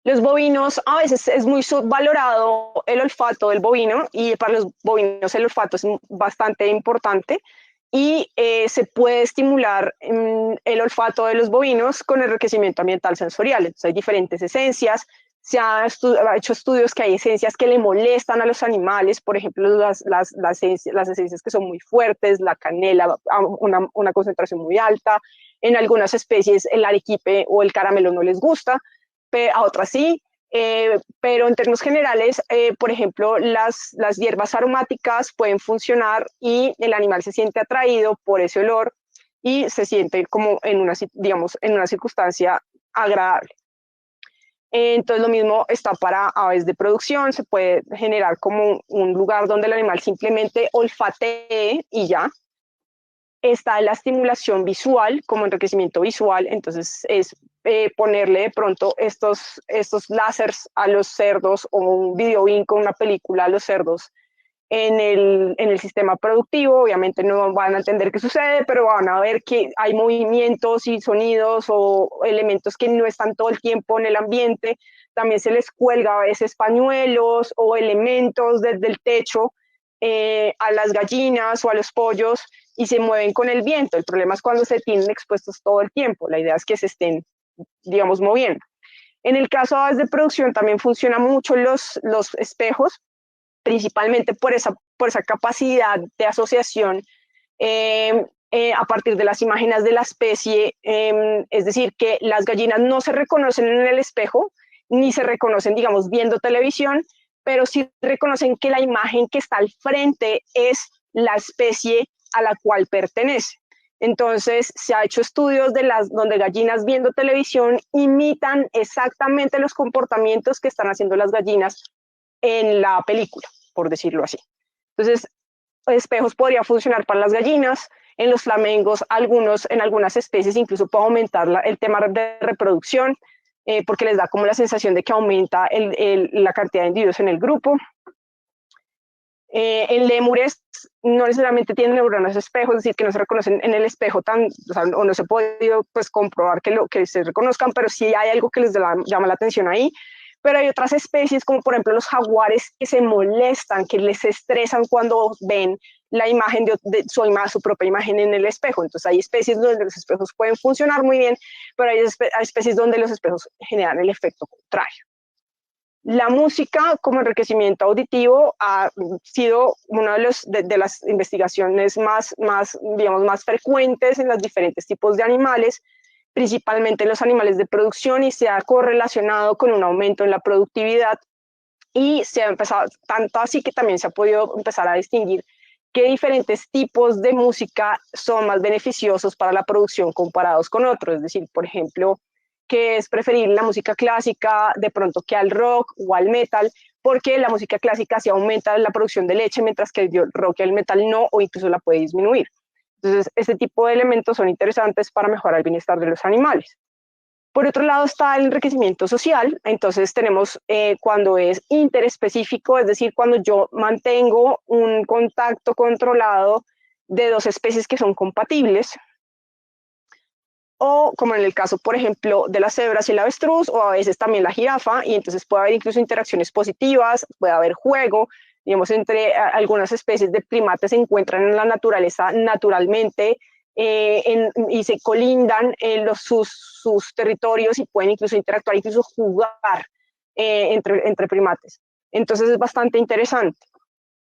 Los bovinos, a veces es muy subvalorado el olfato del bovino, y para los bovinos el olfato es bastante importante, y se puede estimular el olfato de los bovinos con enriquecimiento ambiental sensorial. Entonces hay diferentes esencias. Se ha hecho estudios que hay esencias que le molestan a los animales, por ejemplo, las esencias que son muy fuertes, la canela, una concentración muy alta. En algunas especies el arequipe o el caramelo no les gusta, a otras sí. Pero en términos generales, por ejemplo, las hierbas aromáticas pueden funcionar y el animal se siente atraído por ese olor y se siente como en una circunstancia agradable. Entonces lo mismo está para aves de producción, se puede generar como un lugar donde el animal simplemente olfatee y ya. Está la estimulación visual como enriquecimiento visual, entonces es ponerle de pronto estos láseres a los cerdos o un video con una película a los cerdos en el sistema productivo. Obviamente no van a entender qué sucede, pero van a ver que hay movimientos y sonidos o elementos que no están todo el tiempo en el ambiente. También se les cuelga a veces pañuelos o elementos desde el techo a las gallinas o a los pollos y se mueven con el viento. El problema es cuando se tienen expuestos todo el tiempo. La idea es que se estén, digamos, moviendo. En el caso de aves de producción también funcionan mucho los espejos, principalmente por esa capacidad de asociación a partir de las imágenes de la especie, es decir, que las gallinas no se reconocen en el espejo, ni se reconocen, digamos, viendo televisión, pero sí reconocen que la imagen que está al frente es la especie a la cual pertenece. Entonces, se ha hecho estudios donde gallinas viendo televisión imitan exactamente los comportamientos que están haciendo las gallinas en la película, por decirlo así. Entonces, espejos podría funcionar para las gallinas, en los flamingos, en algunas especies incluso puede aumentar el tema de reproducción, porque les da como la sensación de que aumenta la cantidad de individuos en el grupo. En lémures no necesariamente tienen neuronas espejos, es decir, que no se reconocen en el espejo o no se ha podido pues, comprobar que se reconozcan, pero sí hay algo que les llama la atención ahí. Pero hay otras especies, como por ejemplo los jaguares, que se molestan, que les estresan cuando ven la imagen de su propia imagen en el espejo. Entonces hay especies donde los espejos pueden funcionar muy bien, pero hay especies donde los espejos generan el efecto contrario. La música como enriquecimiento auditivo ha sido una de las investigaciones digamos, más frecuentes en los diferentes tipos de animales, principalmente en los animales de producción, y se ha correlacionado con un aumento en la productividad, y se ha empezado, tanto así que también se ha podido empezar a distinguir qué diferentes tipos de música son más beneficiosos para la producción comparados con otros. Es decir, por ejemplo, que es preferir la música clásica de pronto que al rock o al metal, porque la música clásica sí aumenta la producción de leche, mientras que el rock y el metal no, o incluso la puede disminuir. Entonces, este tipo de elementos son interesantes para mejorar el bienestar de los animales. Por otro lado está el enriquecimiento social. Entonces tenemos cuando es interespecífico, es decir, cuando yo mantengo un contacto controlado de dos especies que son compatibles, o como en el caso, por ejemplo, de las cebras y el avestruz, o a veces también la jirafa, y entonces puede haber incluso interacciones positivas, puede haber juego, digamos, entre algunas especies de primates se encuentran en la naturaleza naturalmente y se colindan sus territorios y pueden incluso interactuar, incluso jugar entre primates. Entonces es bastante interesante.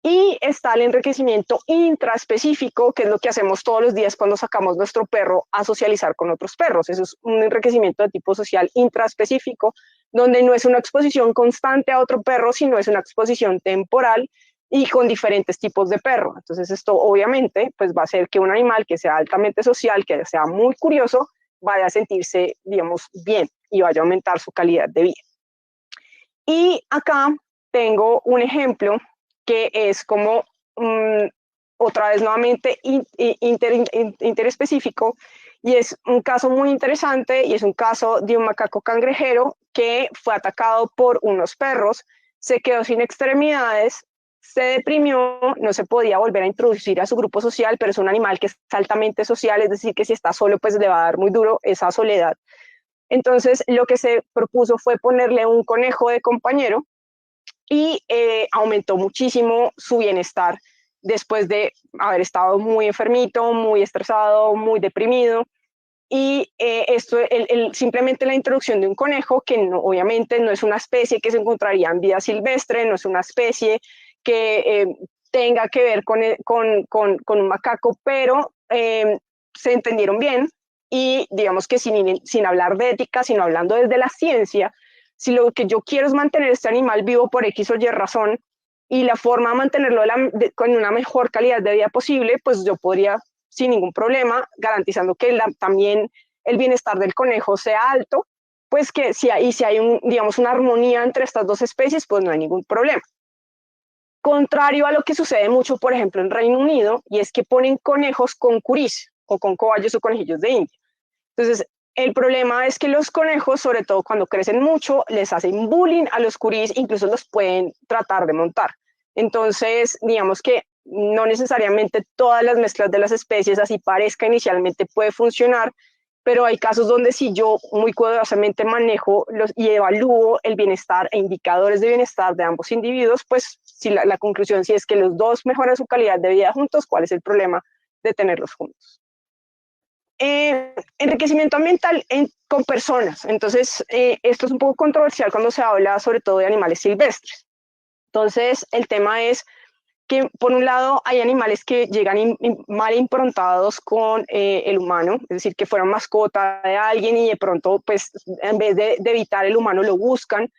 Y está el enriquecimiento intraespecífico, que es lo que hacemos todos los días cuando sacamos nuestro perro a socializar con otros perros. Eso es un enriquecimiento de tipo social intraespecífico, donde no es una exposición constante a otro perro, sino es una exposición temporal y con diferentes tipos de perro. Entonces esto obviamente pues va a hacer que un animal que sea altamente social, que sea muy curioso, vaya a sentirse, digamos, bien y vaya a aumentar su calidad de vida. Y acá tengo un ejemplo que es como otra vez nuevamente interespecífico, y es un caso muy interesante, y es un caso de un macaco cangrejero que fue atacado por unos perros, se quedó sin extremidades, se deprimió, no se podía volver a introducir a su grupo social, pero es un animal que es altamente social, es decir, que si está solo, pues le va a dar muy duro esa soledad. Entonces, lo que se propuso fue ponerle un conejo de compañero, y aumentó muchísimo su bienestar después de haber estado muy enfermito, muy estresado, muy deprimido. Y simplemente la introducción de un conejo, que no, obviamente no es una especie que se encontraría en vida silvestre, no es una especie que tenga que ver con un macaco, pero se entendieron bien, y digamos que sin hablar de ética, sino hablando desde la ciencia, si lo que yo quiero es mantener este animal vivo por X o Y razón, y la forma de mantenerlo con una mejor calidad de vida posible, pues yo podría, sin ningún problema, garantizando que también el bienestar del conejo sea alto, pues que si hay digamos, una armonía entre estas dos especies, pues no hay ningún problema. Contrario a lo que sucede mucho, por ejemplo, en Reino Unido, y es que ponen conejos con curís, o con cobayos o conejillos de India. Entonces, el problema es que los conejos, sobre todo cuando crecen mucho, les hacen bullying a los curís, incluso los pueden tratar de montar. Entonces, digamos que no necesariamente todas las mezclas de las especies, así parezca inicialmente, puede funcionar, pero hay casos donde si yo muy cuidadosamente manejo y evalúo el bienestar e indicadores de bienestar de ambos individuos, pues si la conclusión si es que los dos mejoran su calidad de vida juntos, ¿cuál es el problema de tenerlos juntos? Enriquecimiento ambiental con personas. Entonces, esto es un poco controversial cuando se habla sobre todo de animales silvestres. Entonces, el tema es que, por un lado, hay animales que llegan mal improntados con el humano, es decir, que fueron mascota de alguien y de pronto, pues, en vez de evitar el humano, lo buscan.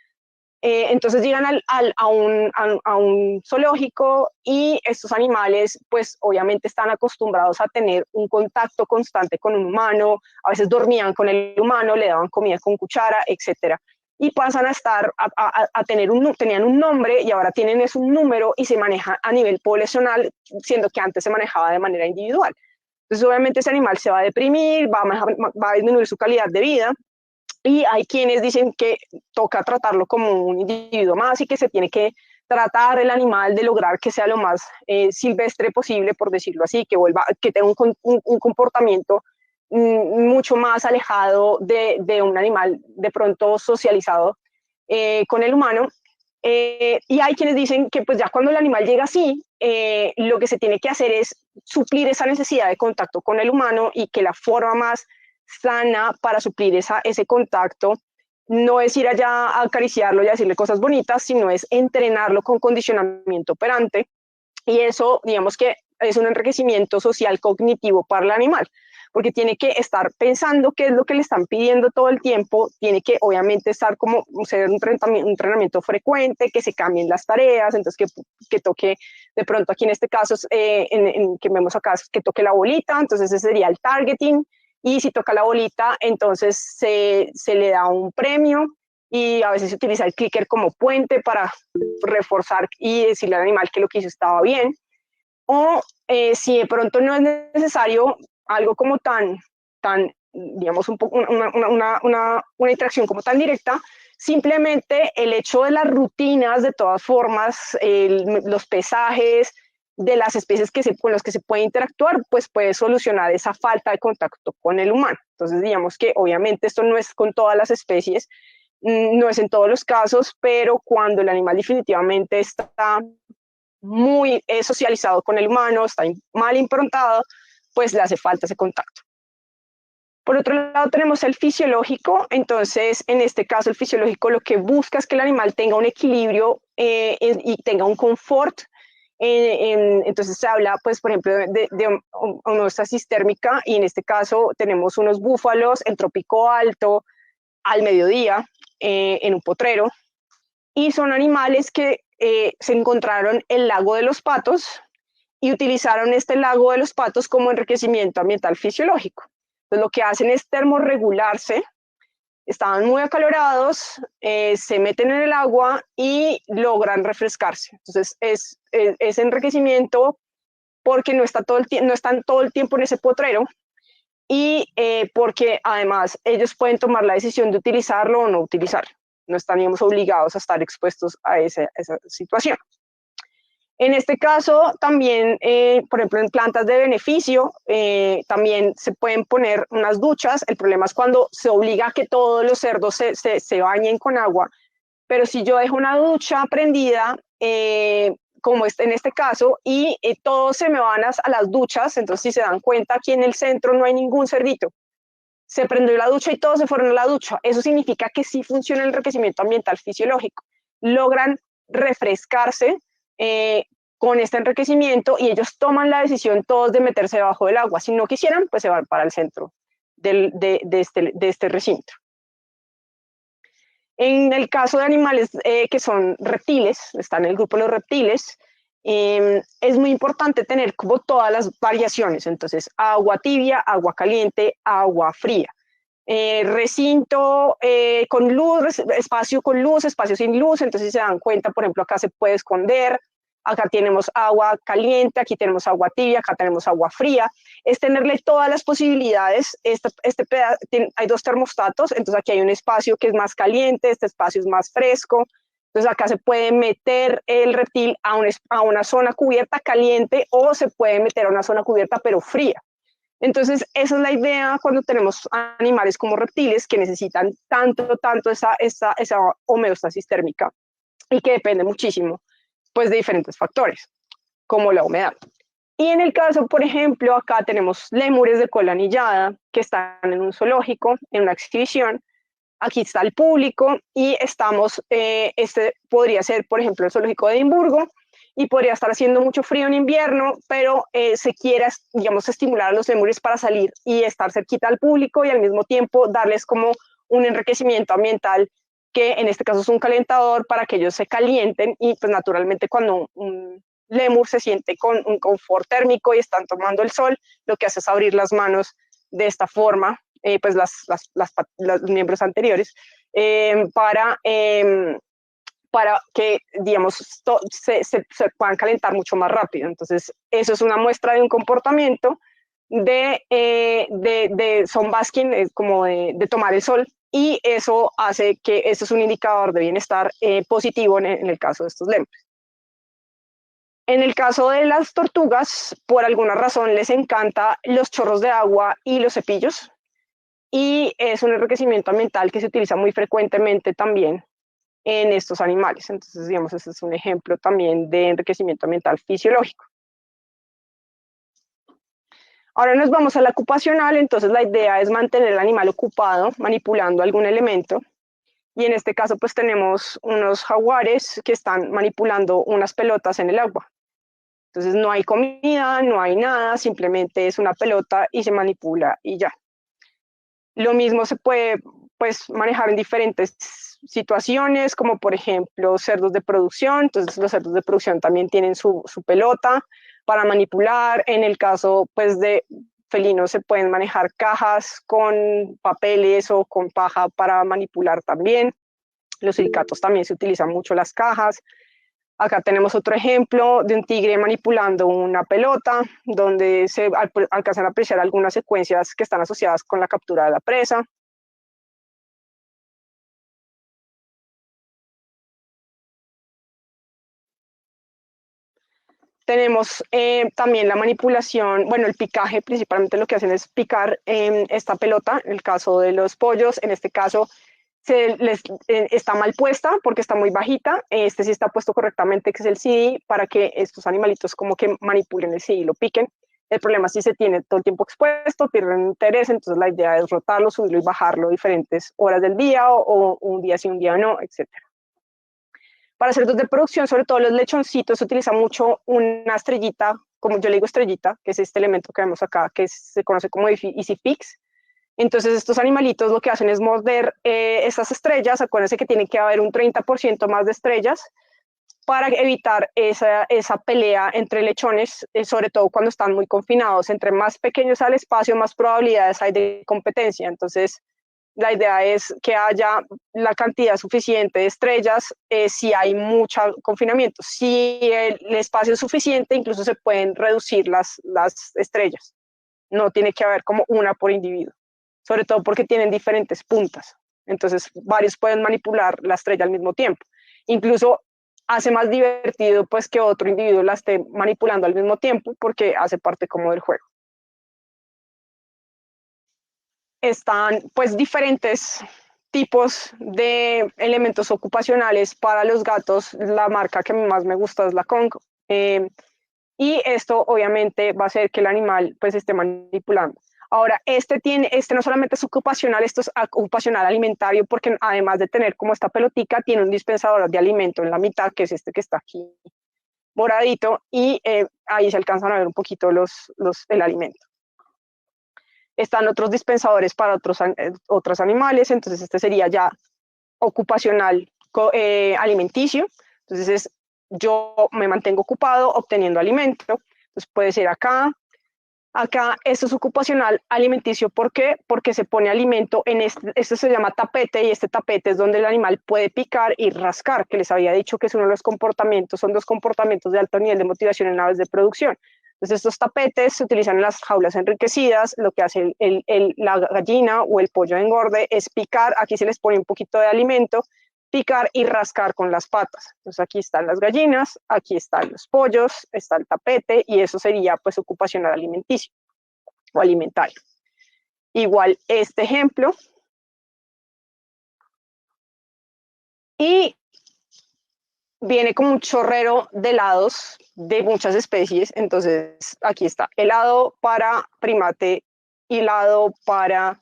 Entonces llegan a un zoológico y estos animales pues obviamente están acostumbrados a tener un contacto constante con un humano, a veces dormían con el humano, le daban comida con cuchara, etcétera. Y pasan a estar, tenían un nombre y ahora tienen es un número y se maneja a nivel poblacional, siendo que antes se manejaba de manera individual. Entonces obviamente ese animal se va a deprimir, va a disminuir su calidad de vida. Y hay quienes dicen que toca tratarlo como un individuo más y que se tiene que tratar el animal de lograr que sea lo más silvestre posible, por decirlo así, que tenga un comportamiento mucho más alejado de un animal de pronto socializado con el humano. Y hay quienes dicen que pues ya cuando el animal llega así, lo que se tiene que hacer es suplir esa necesidad de contacto con el humano y que la forma más sana para suplir ese contacto no es ir allá a acariciarlo y a decirle cosas bonitas, sino es entrenarlo con condicionamiento operante. Y eso, digamos que es un enriquecimiento social cognitivo para el animal, porque tiene que estar pensando qué es lo que le están pidiendo todo el tiempo, tiene que obviamente estar como ser un entrenamiento frecuente, que se cambien las tareas, entonces que toque de pronto aquí en este caso, que vemos acá, que toque la bolita, entonces ese sería el targeting, y si toca la bolita, entonces se le da un premio y a veces se utiliza el clicker como puente para reforzar y decirle al animal que lo que hizo estaba bien. O si de pronto no es necesario algo como tan digamos, una interacción como tan directa, simplemente el hecho de las rutinas, de todas formas, los pesajes, de las especies con las que se puede interactuar, pues puede solucionar esa falta de contacto con el humano. Entonces, digamos que obviamente esto no es con todas las especies, no es en todos los casos, pero cuando el animal definitivamente está muy socializado con el humano, está mal improntado, pues le hace falta ese contacto. Por otro lado tenemos el fisiológico, entonces en este caso el fisiológico lo que busca es que el animal tenga un equilibrio y tenga un confort. Entonces se habla, pues, por ejemplo, de homeostasis térmica, y en este caso tenemos unos búfalos en trópico alto al mediodía en un potrero, y son animales que se encontraron en el lago de los patos y utilizaron este lago de los patos como enriquecimiento ambiental fisiológico. Entonces lo que hacen es termorregularse, estaban muy acalorados, se meten en el agua y logran refrescarse. Entonces es enriquecimiento porque no están todo el tiempo en ese potrero, y porque además ellos pueden tomar la decisión de utilizarlo o no utilizarlo. No estaríamos obligados a estar expuestos a esa situación. En este caso, también, por ejemplo, en plantas de beneficio, también se pueden poner unas duchas. El problema es cuando se obliga a que todos los cerdos se bañen con agua, pero si yo dejo una ducha prendida, como en este caso, y todos se me van a las duchas, entonces si se dan cuenta, aquí en el centro no hay ningún cerdito. Se prendió la ducha y todos se fueron a la ducha. Eso significa que sí funciona el enriquecimiento ambiental fisiológico. Logran refrescarse con este enriquecimiento y ellos toman la decisión todos de meterse debajo del agua. Si no quisieran, pues se van para el centro de este recinto. En el caso de animales que son reptiles, están en el grupo de los reptiles, es muy importante tener como todas las variaciones. Entonces, agua tibia, agua caliente, agua fría. recinto con luz, espacio con luz, espacio sin luz. Entonces, si se dan cuenta, por ejemplo, acá se puede esconder, acá tenemos agua caliente, aquí tenemos agua tibia, acá tenemos agua fría. Es tenerle todas las posibilidades. Hay dos termostatos, entonces aquí hay un espacio que es más caliente, este espacio es más fresco. Entonces acá se puede meter el reptil a una zona cubierta caliente o se puede meter a una zona cubierta pero fría. Entonces esa es la idea cuando tenemos animales como reptiles que necesitan tanto esa homeostasis térmica y que depende muchísimo pues de diferentes factores como la humedad. Y en el caso, por ejemplo, acá tenemos lémures de cola anillada que están en un zoológico, en una exhibición. Aquí está el público y estamos, este podría ser, por ejemplo, el zoológico de Edimburgo y podría estar haciendo mucho frío en invierno, pero se quiera, digamos, estimular a los lémures para salir y estar cerquita al público y al mismo tiempo darles como un enriquecimiento ambiental que en este caso es un calentador para que ellos se calienten y pues naturalmente cuando un lémur se siente con un confort térmico y están tomando el sol, lo que hace es abrir las manos de esta forma, pues los miembros anteriores, para que, digamos, se puedan calentar mucho más rápido. Entonces, eso es una muestra de un comportamiento de Son Baskin, como de tomar el sol, y eso hace que eso es un indicador de bienestar positivo en el caso de estos lémures. En el caso de las tortugas, por alguna razón les encanta los chorros de agua y los cepillos, y es un enriquecimiento ambiental que se utiliza muy frecuentemente también en estos animales. Entonces, digamos, ese es un ejemplo también de enriquecimiento ambiental fisiológico. Ahora nos vamos a la ocupacional, entonces la idea es mantener el animal ocupado manipulando algún elemento. Y en este caso, pues tenemos unos jaguares que están manipulando unas pelotas en el agua. Entonces no hay comida, no hay nada, simplemente es una pelota y se manipula y ya. Lo mismo se puede pues manejar en diferentes situaciones, como por ejemplo cerdos de producción. Entonces los cerdos de producción también tienen su pelota para manipular. En el caso pues de felinos se pueden manejar cajas con papeles o con paja para manipular también. Los silicatos también se utilizan mucho las cajas. Acá tenemos otro ejemplo de un tigre manipulando una pelota, donde se alcanzan a apreciar algunas secuencias que están asociadas con la captura de la presa. Tenemos también la manipulación, bueno, el picaje, principalmente lo que hacen es picar esta pelota, en el caso de los pollos, en este caso está mal puesta porque está muy bajita, este sí está puesto correctamente, que es el CD, para que estos animalitos como que manipulen el CD y lo piquen. El problema es si se tiene todo el tiempo expuesto, pierden interés, entonces la idea es rotarlo, subirlo y bajarlo diferentes horas del día o un día sí, un día no, etc. Para cerdos de producción, sobre todo los lechoncitos, se utiliza mucho una estrellita, como yo le digo estrellita, que es este elemento que vemos acá, que se conoce como Easy Fix. Entonces estos animalitos lo que hacen es morder estas estrellas. Acuérdense que tiene que haber un 30% más de estrellas para evitar esa pelea entre lechones, sobre todo cuando están muy confinados. Entre más pequeños al espacio, más probabilidades hay de competencia. Entonces la idea es que haya la cantidad suficiente de estrellas si hay mucho confinamiento. Si el espacio es suficiente, incluso se pueden reducir las estrellas. No tiene que haber como una por individuo, sobre todo porque tienen diferentes puntas. Entonces, varios pueden manipular la estrella al mismo tiempo. Incluso hace más divertido pues que otro individuo la esté manipulando al mismo tiempo porque hace parte como del juego. Están pues diferentes tipos de elementos ocupacionales para los gatos. La marca que más me gusta es la Kong. Y esto obviamente va a hacer que el animal pues esté manipulando. Ahora, este no solamente es ocupacional, esto es ocupacional alimentario, porque además de tener como esta pelotica, tiene un dispensador de alimento en la mitad, que es este que está aquí moradito, y ahí se alcanzan a ver un poquito el alimento. Están otros dispensadores para otros animales, entonces este sería ya ocupacional alimenticio. Entonces yo me mantengo ocupado obteniendo alimento. Entonces puede ser acá, Acá esto es ocupacional alimenticio. ¿Por qué? Porque se pone alimento en este se llama tapete, y este tapete es donde el animal puede picar y rascar, que les había dicho que es uno de los comportamientos, son dos comportamientos de alto nivel de motivación en aves de producción. Entonces estos tapetes se utilizan en las jaulas enriquecidas. Lo que hace la gallina o el pollo de engorde es picar, aquí se les pone un poquito de alimento, picar y rascar con las patas. Entonces aquí están las gallinas, aquí están los pollos, está el tapete, y eso sería pues ocupacional alimenticio o alimentario. Igual este ejemplo. Y viene como un chorrero de helados de muchas especies. Entonces aquí está helado para primate, helado para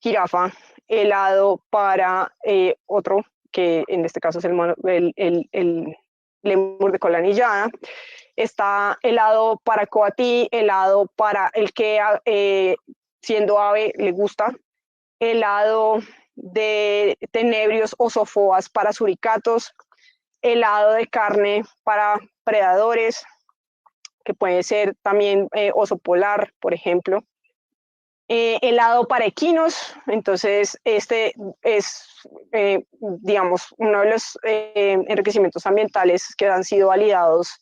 jirafa, helado para otro, que en este caso es el lemur de cola anillada. Está helado para coatí, helado para el que siendo ave le gusta, helado de tenebrios o zofoas para suricatos, helado de carne para predadores, que puede ser también oso polar, por ejemplo. Helado para equinos. Entonces este es, digamos, uno de los enriquecimientos ambientales que han sido validados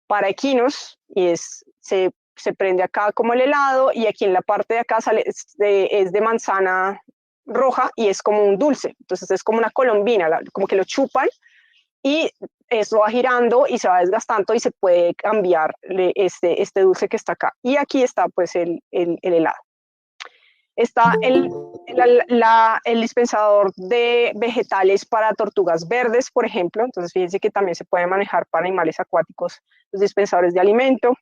para equinos, y se prende acá como el helado, y aquí en la parte de acá sale, es de manzana roja y es como un dulce. Entonces es como una colombina, como que lo chupan y eso va girando y se va desgastando y se puede cambiar este dulce que está acá. Y aquí está pues el helado. Está el dispensador de vegetales para tortugas verdes, por ejemplo. Entonces fíjense que también se puede manejar para animales acuáticos los dispensadores de alimento.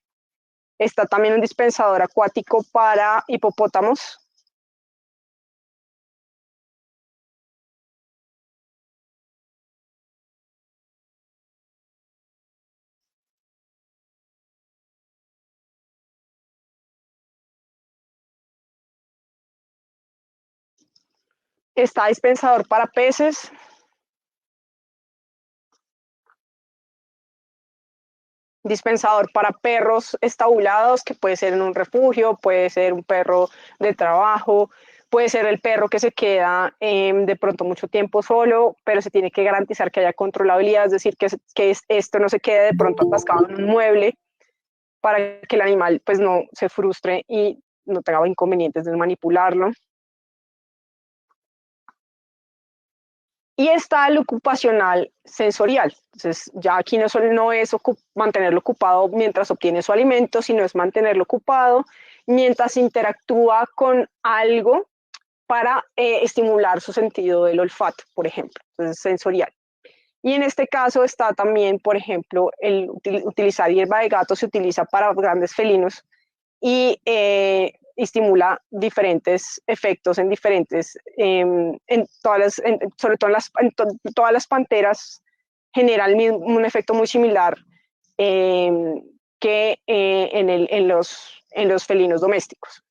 Está también un dispensador acuático para hipopótamos. Está dispensador para peces. Dispensador para perros estabulados, que puede ser en un refugio, puede ser un perro de trabajo, puede ser el perro que se queda de pronto mucho tiempo solo, pero se tiene que garantizar que haya controlabilidad, es decir, que esto no se quede de pronto atascado en un mueble, para que el animal pues no se frustre y no tenga inconvenientes de manipularlo. Y está el ocupacional sensorial. Entonces, ya aquí no solo no es mantenerlo ocupado mientras obtiene su alimento, sino es mantenerlo ocupado mientras interactúa con algo para estimular su sentido del olfato, por ejemplo. Entonces, sensorial. Y en este caso está también, por ejemplo, el utilizar hierba de gato se utiliza para grandes felinos y estimula diferentes efectos en diferentes, sobre todo todas las panteras generan un efecto muy similar que en los felinos domésticos.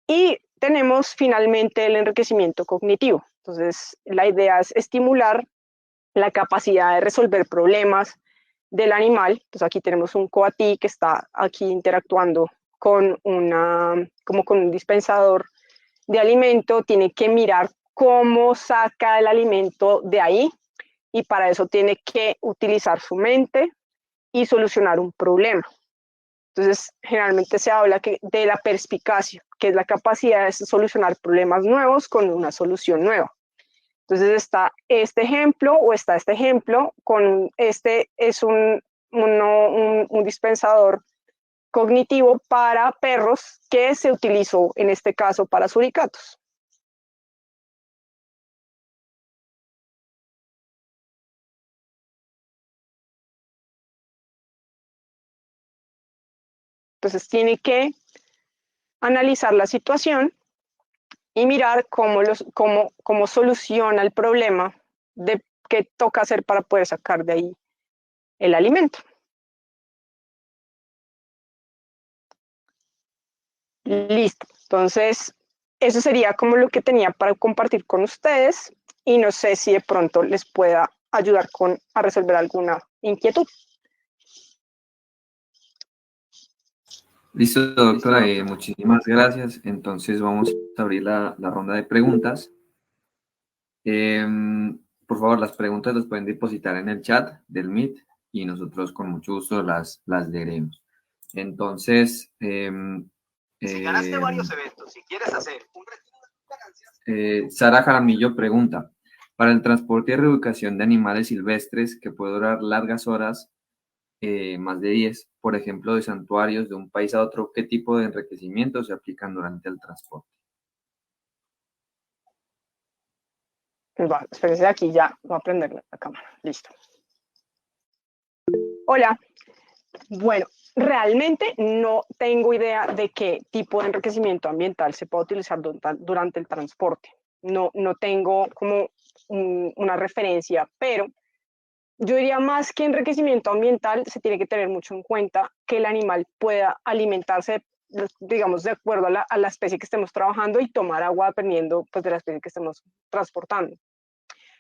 Y tenemos finalmente el enriquecimiento cognitivo. Entonces, la idea es estimular la capacidad de resolver problemas del animal. Entonces, aquí tenemos un coatí que está aquí interactuando con como con un dispensador de alimento, tiene que mirar cómo saca el alimento de ahí, y para eso tiene que utilizar su mente y solucionar un problema. Entonces, generalmente se habla de la perspicacia, que es la capacidad de solucionar problemas nuevos con una solución nueva. Entonces está este ejemplo con este es un dispensador cognitivo para perros que se utilizó en este caso para suricatos. Entonces tiene que analizar la situación y mirar cómo soluciona el problema de qué toca hacer para poder sacar de ahí el alimento. Listo. Entonces, eso sería como lo que tenía para compartir con ustedes, y no sé si de pronto les pueda ayudar a resolver alguna inquietud. Listo, doctora, muchísimas gracias. Entonces vamos a abrir la ronda de preguntas. Por favor, las preguntas las pueden depositar en el chat del Meet y nosotros con mucho gusto las leeremos. Entonces, Si ganaste varios eventos, si quieres hacer un retiro de ganancias. Sara Jaramillo pregunta, para el transporte y reubicación de animales silvestres que puede durar largas horas, más de 10, por ejemplo, de santuarios de un país a otro, ¿qué tipo de enriquecimiento se aplican durante el transporte? Va, espérense aquí, ya voy a prender la cámara. Listo. Hola. Bueno, realmente no tengo idea de qué tipo de enriquecimiento ambiental se puede utilizar durante el transporte. No tengo como una referencia, pero yo diría más que enriquecimiento ambiental, se tiene que tener mucho en cuenta que el animal pueda alimentarse, digamos, de acuerdo a la especie que estemos trabajando y tomar agua dependiendo pues, de la especie que estemos transportando.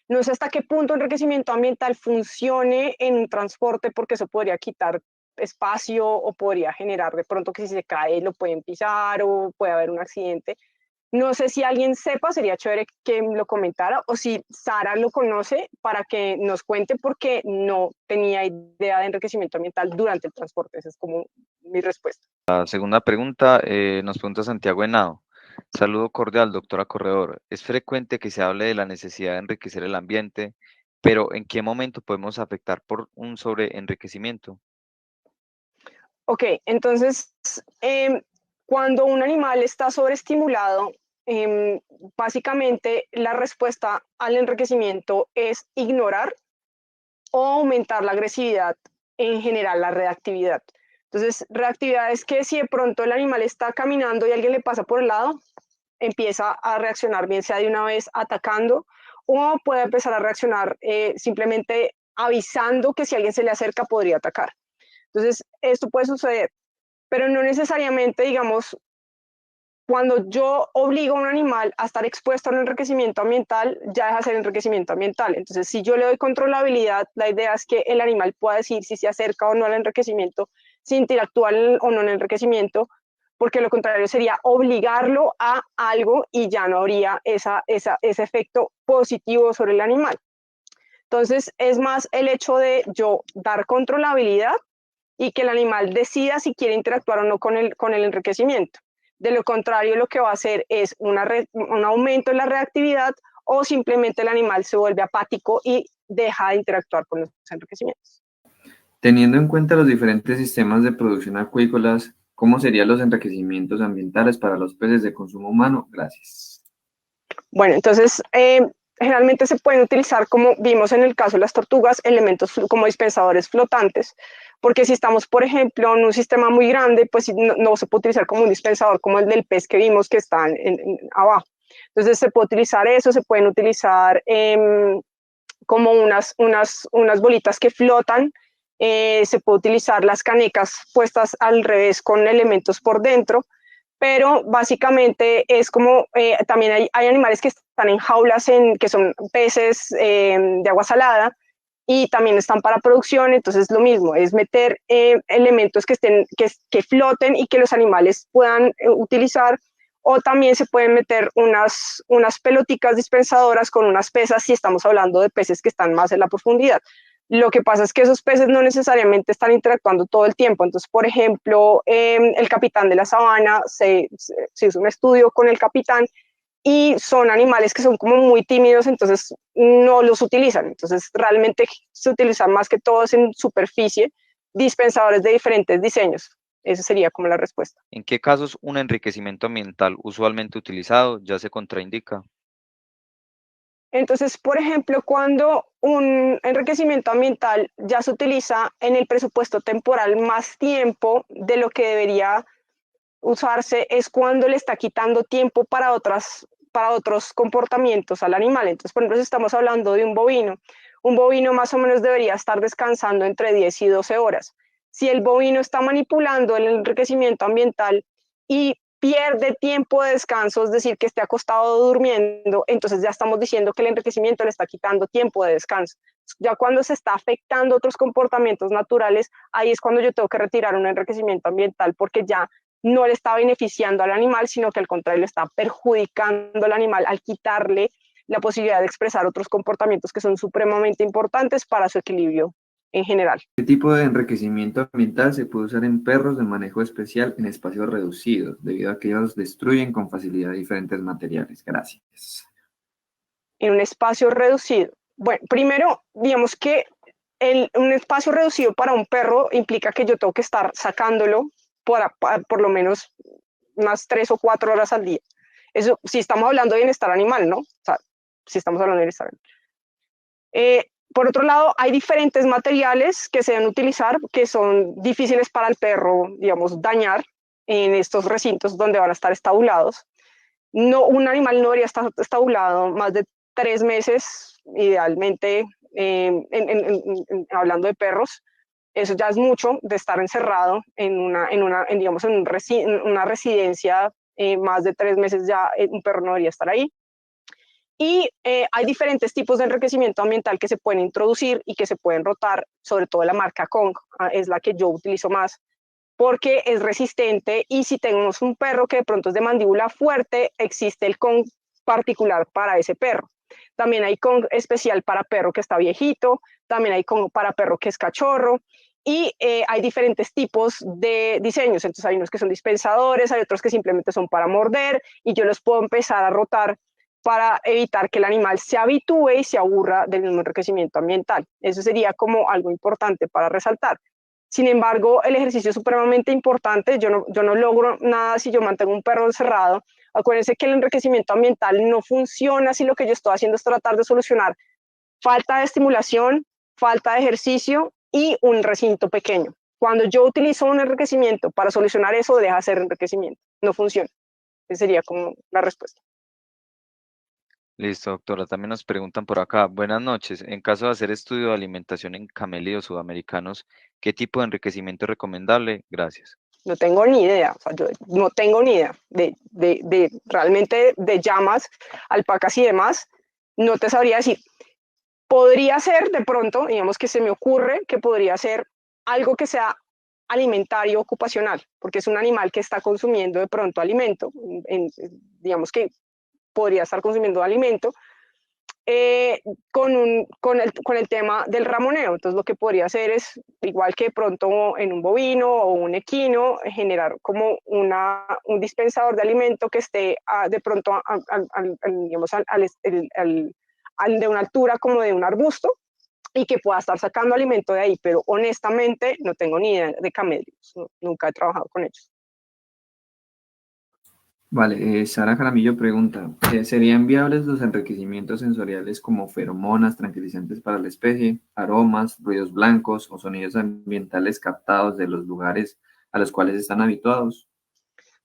No sé hasta qué punto enriquecimiento ambiental funcione en un transporte porque eso podría quitar espacio o podría generar de pronto que si se cae lo pueden pisar o puede haber un accidente. No sé si alguien sepa, sería chévere que lo comentara o si Sara lo conoce para que nos cuente porque no tenía idea de enriquecimiento ambiental durante el transporte. Esa es como mi respuesta. La segunda pregunta nos pregunta Santiago Henao. Saludo cordial, doctora Corredor. Es frecuente que se hable de la necesidad de enriquecer el ambiente, pero ¿en qué momento podemos afectar por un sobreenriquecimiento? Ok, entonces, cuando un animal está sobreestimulado, básicamente la respuesta al enriquecimiento es ignorar o aumentar la agresividad, en general la reactividad. Entonces, reactividad es que si de pronto el animal está caminando y alguien le pasa por el lado, empieza a reaccionar, bien sea de una vez atacando o puede empezar a reaccionar simplemente avisando que si alguien se le acerca podría atacar. Entonces, esto puede suceder, pero no necesariamente, digamos, cuando yo obligo a un animal a estar expuesto a un enriquecimiento ambiental, ya deja de ser enriquecimiento ambiental. Entonces, si yo le doy controlabilidad, la idea es que el animal pueda decir si se acerca o no al enriquecimiento, si interactúa o no en el enriquecimiento, porque lo contrario sería obligarlo a algo y ya no habría ese efecto positivo sobre el animal. Entonces, es más el hecho de yo dar controlabilidad y que el animal decida si quiere interactuar o no con el enriquecimiento. De lo contrario, lo que va a hacer es un aumento en la reactividad o simplemente el animal se vuelve apático y deja de interactuar con los enriquecimientos. Teniendo en cuenta los diferentes sistemas de producción acuícolas, ¿cómo serían los enriquecimientos ambientales para los peces de consumo humano? Gracias. Bueno, entonces, generalmente se pueden utilizar, como vimos en el caso de las tortugas, elementos como dispensadores flotantes, porque si estamos, por ejemplo, en un sistema muy grande, pues no se puede utilizar como un dispensador como el del pez que vimos que está abajo. Entonces se puede utilizar eso, se pueden utilizar como unas bolitas que flotan, se puede utilizar las canecas puestas al revés con elementos por dentro, pero básicamente es como, también hay animales que están en jaulas, que son peces de agua salada, y también están para producción, entonces lo mismo, es meter elementos que floten y que los animales puedan utilizar, o también se pueden meter unas peloticas dispensadoras con unas pesas si estamos hablando de peces que están más en la profundidad. Lo que pasa es que esos peces no necesariamente están interactuando todo el tiempo. Entonces, por ejemplo, el capitán de la sabana, se hizo un estudio con el capitán y son animales que son como muy tímidos, entonces no los utilizan. Entonces, realmente se utilizan más que todos en superficie, dispensadores de diferentes diseños. Esa sería como la respuesta. ¿En qué casos un enriquecimiento ambiental usualmente utilizado ya se contraindica? Entonces, por ejemplo, cuando un enriquecimiento ambiental ya se utiliza en el presupuesto temporal más tiempo de lo que debería usarse, es cuando le está quitando tiempo para otros comportamientos al animal. Entonces, por ejemplo, si estamos hablando de un bovino más o menos debería estar descansando entre 10 y 12 horas. Si el bovino está manipulando el enriquecimiento ambiental y pierde tiempo de descanso, es decir, que esté acostado durmiendo, entonces ya estamos diciendo que el enriquecimiento le está quitando tiempo de descanso. Ya cuando se está afectando otros comportamientos naturales, ahí es cuando yo tengo que retirar un enriquecimiento ambiental, porque ya no le está beneficiando al animal, sino que al contrario le está perjudicando al animal al quitarle la posibilidad de expresar otros comportamientos que son supremamente importantes para su equilibrio en general. ¿Qué tipo de enriquecimiento ambiental se puede usar en perros de manejo especial en espacios reducidos, debido a que ellos destruyen con facilidad diferentes materiales? Gracias. En un espacio reducido. Bueno, primero, digamos que un espacio reducido para un perro implica que yo tengo que estar sacándolo por lo menos unas 3 o 4 horas al día. Eso, si estamos hablando de bienestar animal, ¿no? O sea, si estamos hablando de bienestar animal. Por otro lado, hay diferentes materiales que se deben utilizar que son difíciles para el perro, digamos, dañar en estos recintos donde van a estar estabulados. No, un animal no debería estar estabulado más de 3 meses, idealmente, hablando de perros. Eso ya es mucho de estar encerrado en una residencia, más de 3 meses ya un perro no debería estar ahí. Y hay diferentes tipos de enriquecimiento ambiental que se pueden introducir y que se pueden rotar, sobre todo la marca Kong, es la que yo utilizo más, porque es resistente, y si tenemos un perro que de pronto es de mandíbula fuerte, existe el Kong particular para ese perro. También hay Kong especial para perro que está viejito, también hay Kong para perro que es cachorro, y hay diferentes tipos de diseños. Entonces hay unos que son dispensadores, hay otros que simplemente son para morder, y yo los puedo empezar a rotar para evitar que el animal se habitúe y se aburra del mismo enriquecimiento ambiental. Eso sería como algo importante para resaltar. Sin embargo, el ejercicio es supremamente importante. Yo no logro nada si yo mantengo un perro encerrado. Acuérdense que el enriquecimiento ambiental no funciona si lo que yo estoy haciendo es tratar de solucionar falta de estimulación, falta de ejercicio y un recinto pequeño. Cuando yo utilizo un enriquecimiento para solucionar eso, deja de ser enriquecimiento. No funciona. Esa sería como la respuesta. Listo, doctora. También nos preguntan por acá. Buenas noches. En caso de hacer estudio de alimentación en camélidos sudamericanos, ¿qué tipo de enriquecimiento es recomendable? Gracias. No tengo ni idea, o sea, yo no tengo ni idea de realmente de llamas, alpacas y demás. No te sabría decir. Podría ser de pronto, digamos que se me ocurre que podría ser algo que sea alimentario ocupacional, porque es un animal que está consumiendo de pronto alimento, digamos que podría estar consumiendo alimento, con el tema del ramoneo. Entonces lo que podría hacer es, igual que de pronto en un bovino o un equino, generar como un dispensador de alimento que esté de pronto digamos, al de una altura como de un arbusto, y que pueda estar sacando alimento de ahí, pero honestamente no tengo ni idea de camélidos, nunca he trabajado con ellos. Vale, Sara Jaramillo pregunta, ¿serían viables los enriquecimientos sensoriales como feromonas, tranquilizantes para la especie, aromas, ruidos blancos o sonidos ambientales captados de los lugares a los cuales están habituados?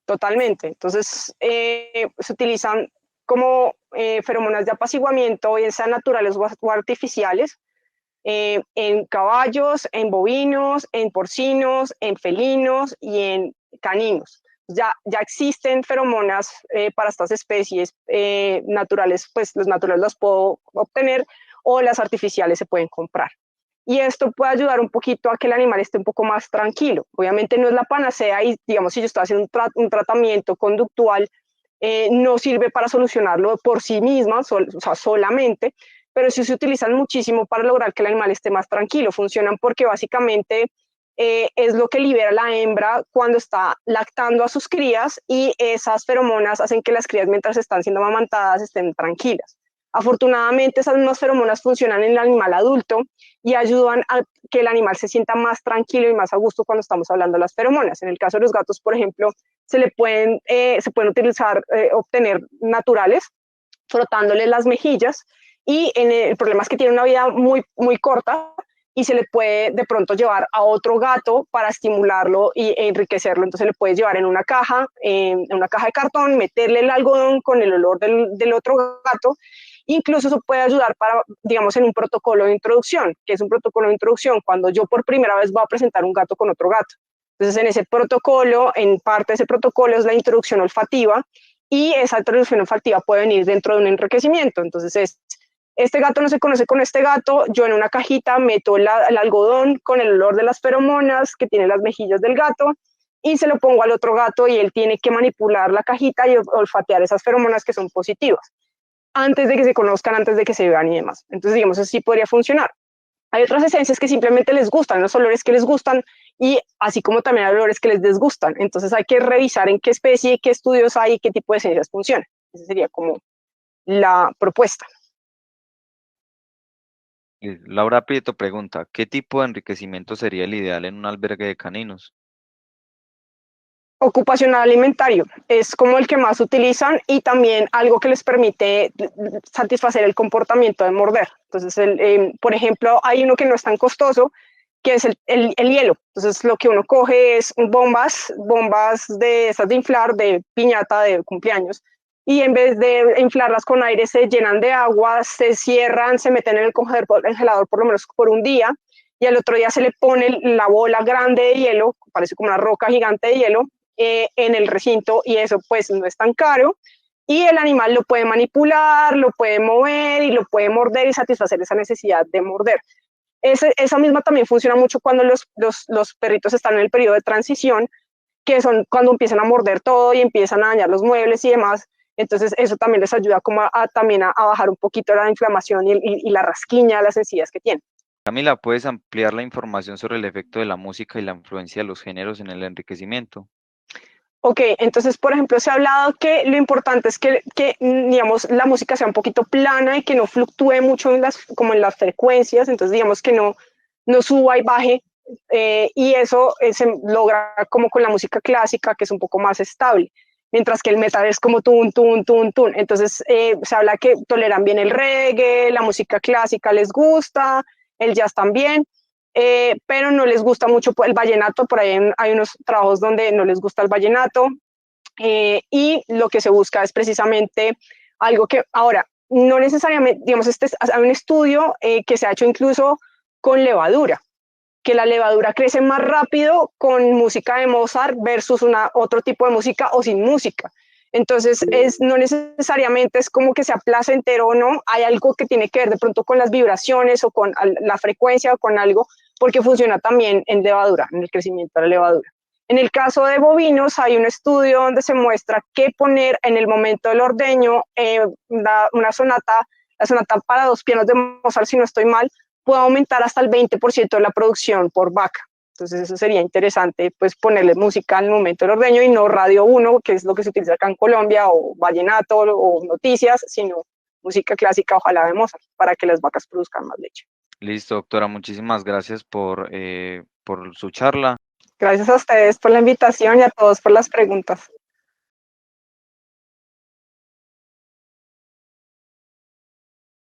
Totalmente. Entonces, se utilizan como feromonas de apaciguamiento, bien sean naturales o artificiales, en caballos, en bovinos, en porcinos, en felinos y en caninos. Ya existen feromonas para estas especies naturales, pues los naturales las puedo obtener, o las artificiales se pueden comprar. Y esto puede ayudar un poquito a que el animal esté un poco más tranquilo. Obviamente no es la panacea, y digamos, si yo estoy haciendo un tratamiento conductual, no sirve para solucionarlo por sí misma, o sea, solamente, pero sí se utilizan muchísimo para lograr que el animal esté más tranquilo. Funcionan porque básicamente es lo que libera la hembra cuando está lactando a sus crías, y esas feromonas hacen que las crías, mientras están siendo amamantadas, estén tranquilas. Afortunadamente, esas mismas feromonas funcionan en el animal adulto y ayudan a que el animal se sienta más tranquilo y más a gusto cuando estamos hablando de las feromonas. En el caso de los gatos, por ejemplo, se pueden utilizar, obtener naturales, frotándoles las mejillas, y el problema es que tiene una vida muy, muy corta, y se le puede de pronto llevar a otro gato para estimularlo e enriquecerlo. Entonces le puedes llevar en una caja de cartón, meterle el algodón con el olor del otro gato. Incluso eso puede ayudar para, digamos, en un protocolo de introducción, que es un protocolo de introducción cuando yo por primera vez voy a presentar un gato con otro gato. Entonces, en ese protocolo, en parte de ese protocolo es la introducción olfativa, y esa introducción olfativa puede venir dentro de un enriquecimiento. Entonces, este gato no se conoce con este gato, yo en una cajita meto el algodón con el olor de las feromonas que tiene las mejillas del gato, y se lo pongo al otro gato y él tiene que manipular la cajita y olfatear esas feromonas que son positivas, antes de que se conozcan, antes de que se vean y demás. Entonces, digamos, eso sí podría funcionar. Hay otras esencias que simplemente les gustan, los olores que les gustan, y así como también hay olores que les disgustan. Entonces hay que revisar en qué especie, qué estudios hay y qué tipo de esencias funcionan. Esa sería como la propuesta. Laura Prieto pregunta, ¿qué tipo de enriquecimiento sería el ideal en un albergue de caninos? Ocupacional alimentario es como el que más utilizan, y también algo que les permite satisfacer el comportamiento de morder. Entonces, por ejemplo, hay uno que no es tan costoso, que es el hielo. Entonces, lo que uno coge es bombas de esas de inflar, de piñata de cumpleaños, y en vez de inflarlas con aire, se llenan de agua, se cierran, se meten en el congelador por lo menos por un día, y al otro día se le pone la bola grande de hielo, parece como una roca gigante de hielo, en el recinto, y eso pues no es tan caro, y el animal lo puede manipular, lo puede mover y lo puede morder y satisfacer esa necesidad de morder. Esa misma también funciona mucho cuando los perritos están en el periodo de transición, que son cuando empiezan a morder todo y empiezan a dañar los muebles y demás. Entonces eso también les ayuda como también a bajar un poquito la inflamación y la rasquiña, las encías que tienen. Camila, ¿puedes ampliar la información sobre el efecto de la música y la influencia de los géneros en el enriquecimiento? Ok, entonces, por ejemplo, se ha hablado que lo importante es que, digamos, la música sea un poquito plana y que no fluctúe mucho como en las frecuencias. Entonces, digamos que no suba y baje, y eso se logra como con la música clásica, que es un poco más estable, mientras que el metal es como tun, tun, tun, tun. Entonces, se habla que toleran bien el reggae, la música clásica les gusta, el jazz también. Pero no les gusta mucho el vallenato. Por ahí hay unos trabajos donde no les gusta el vallenato, y lo que se busca es precisamente algo que ahora no necesariamente, digamos, hay un estudio que se ha hecho incluso con levadura, que la levadura crece más rápido con música de Mozart versus otro tipo de música o sin música. Entonces, no necesariamente es como que sea placentero o no, hay algo que tiene que ver de pronto con las vibraciones o con la frecuencia o con algo, porque funciona también en levadura, en el crecimiento de la levadura. En el caso de bovinos, hay un estudio donde se muestra que poner en el momento del ordeño la sonata para dos pianos de Mozart, si no estoy mal, puede aumentar hasta el 20% de la producción por vaca. Entonces eso sería interesante, pues ponerle música al momento del ordeño y no Radio 1, que es lo que se utiliza acá en Colombia, o vallenato o noticias, sino música clásica, ojalá de Mozart, para que las vacas produzcan más leche. Listo, doctora, muchísimas gracias por su charla. Gracias a ustedes por la invitación y a todos por las preguntas.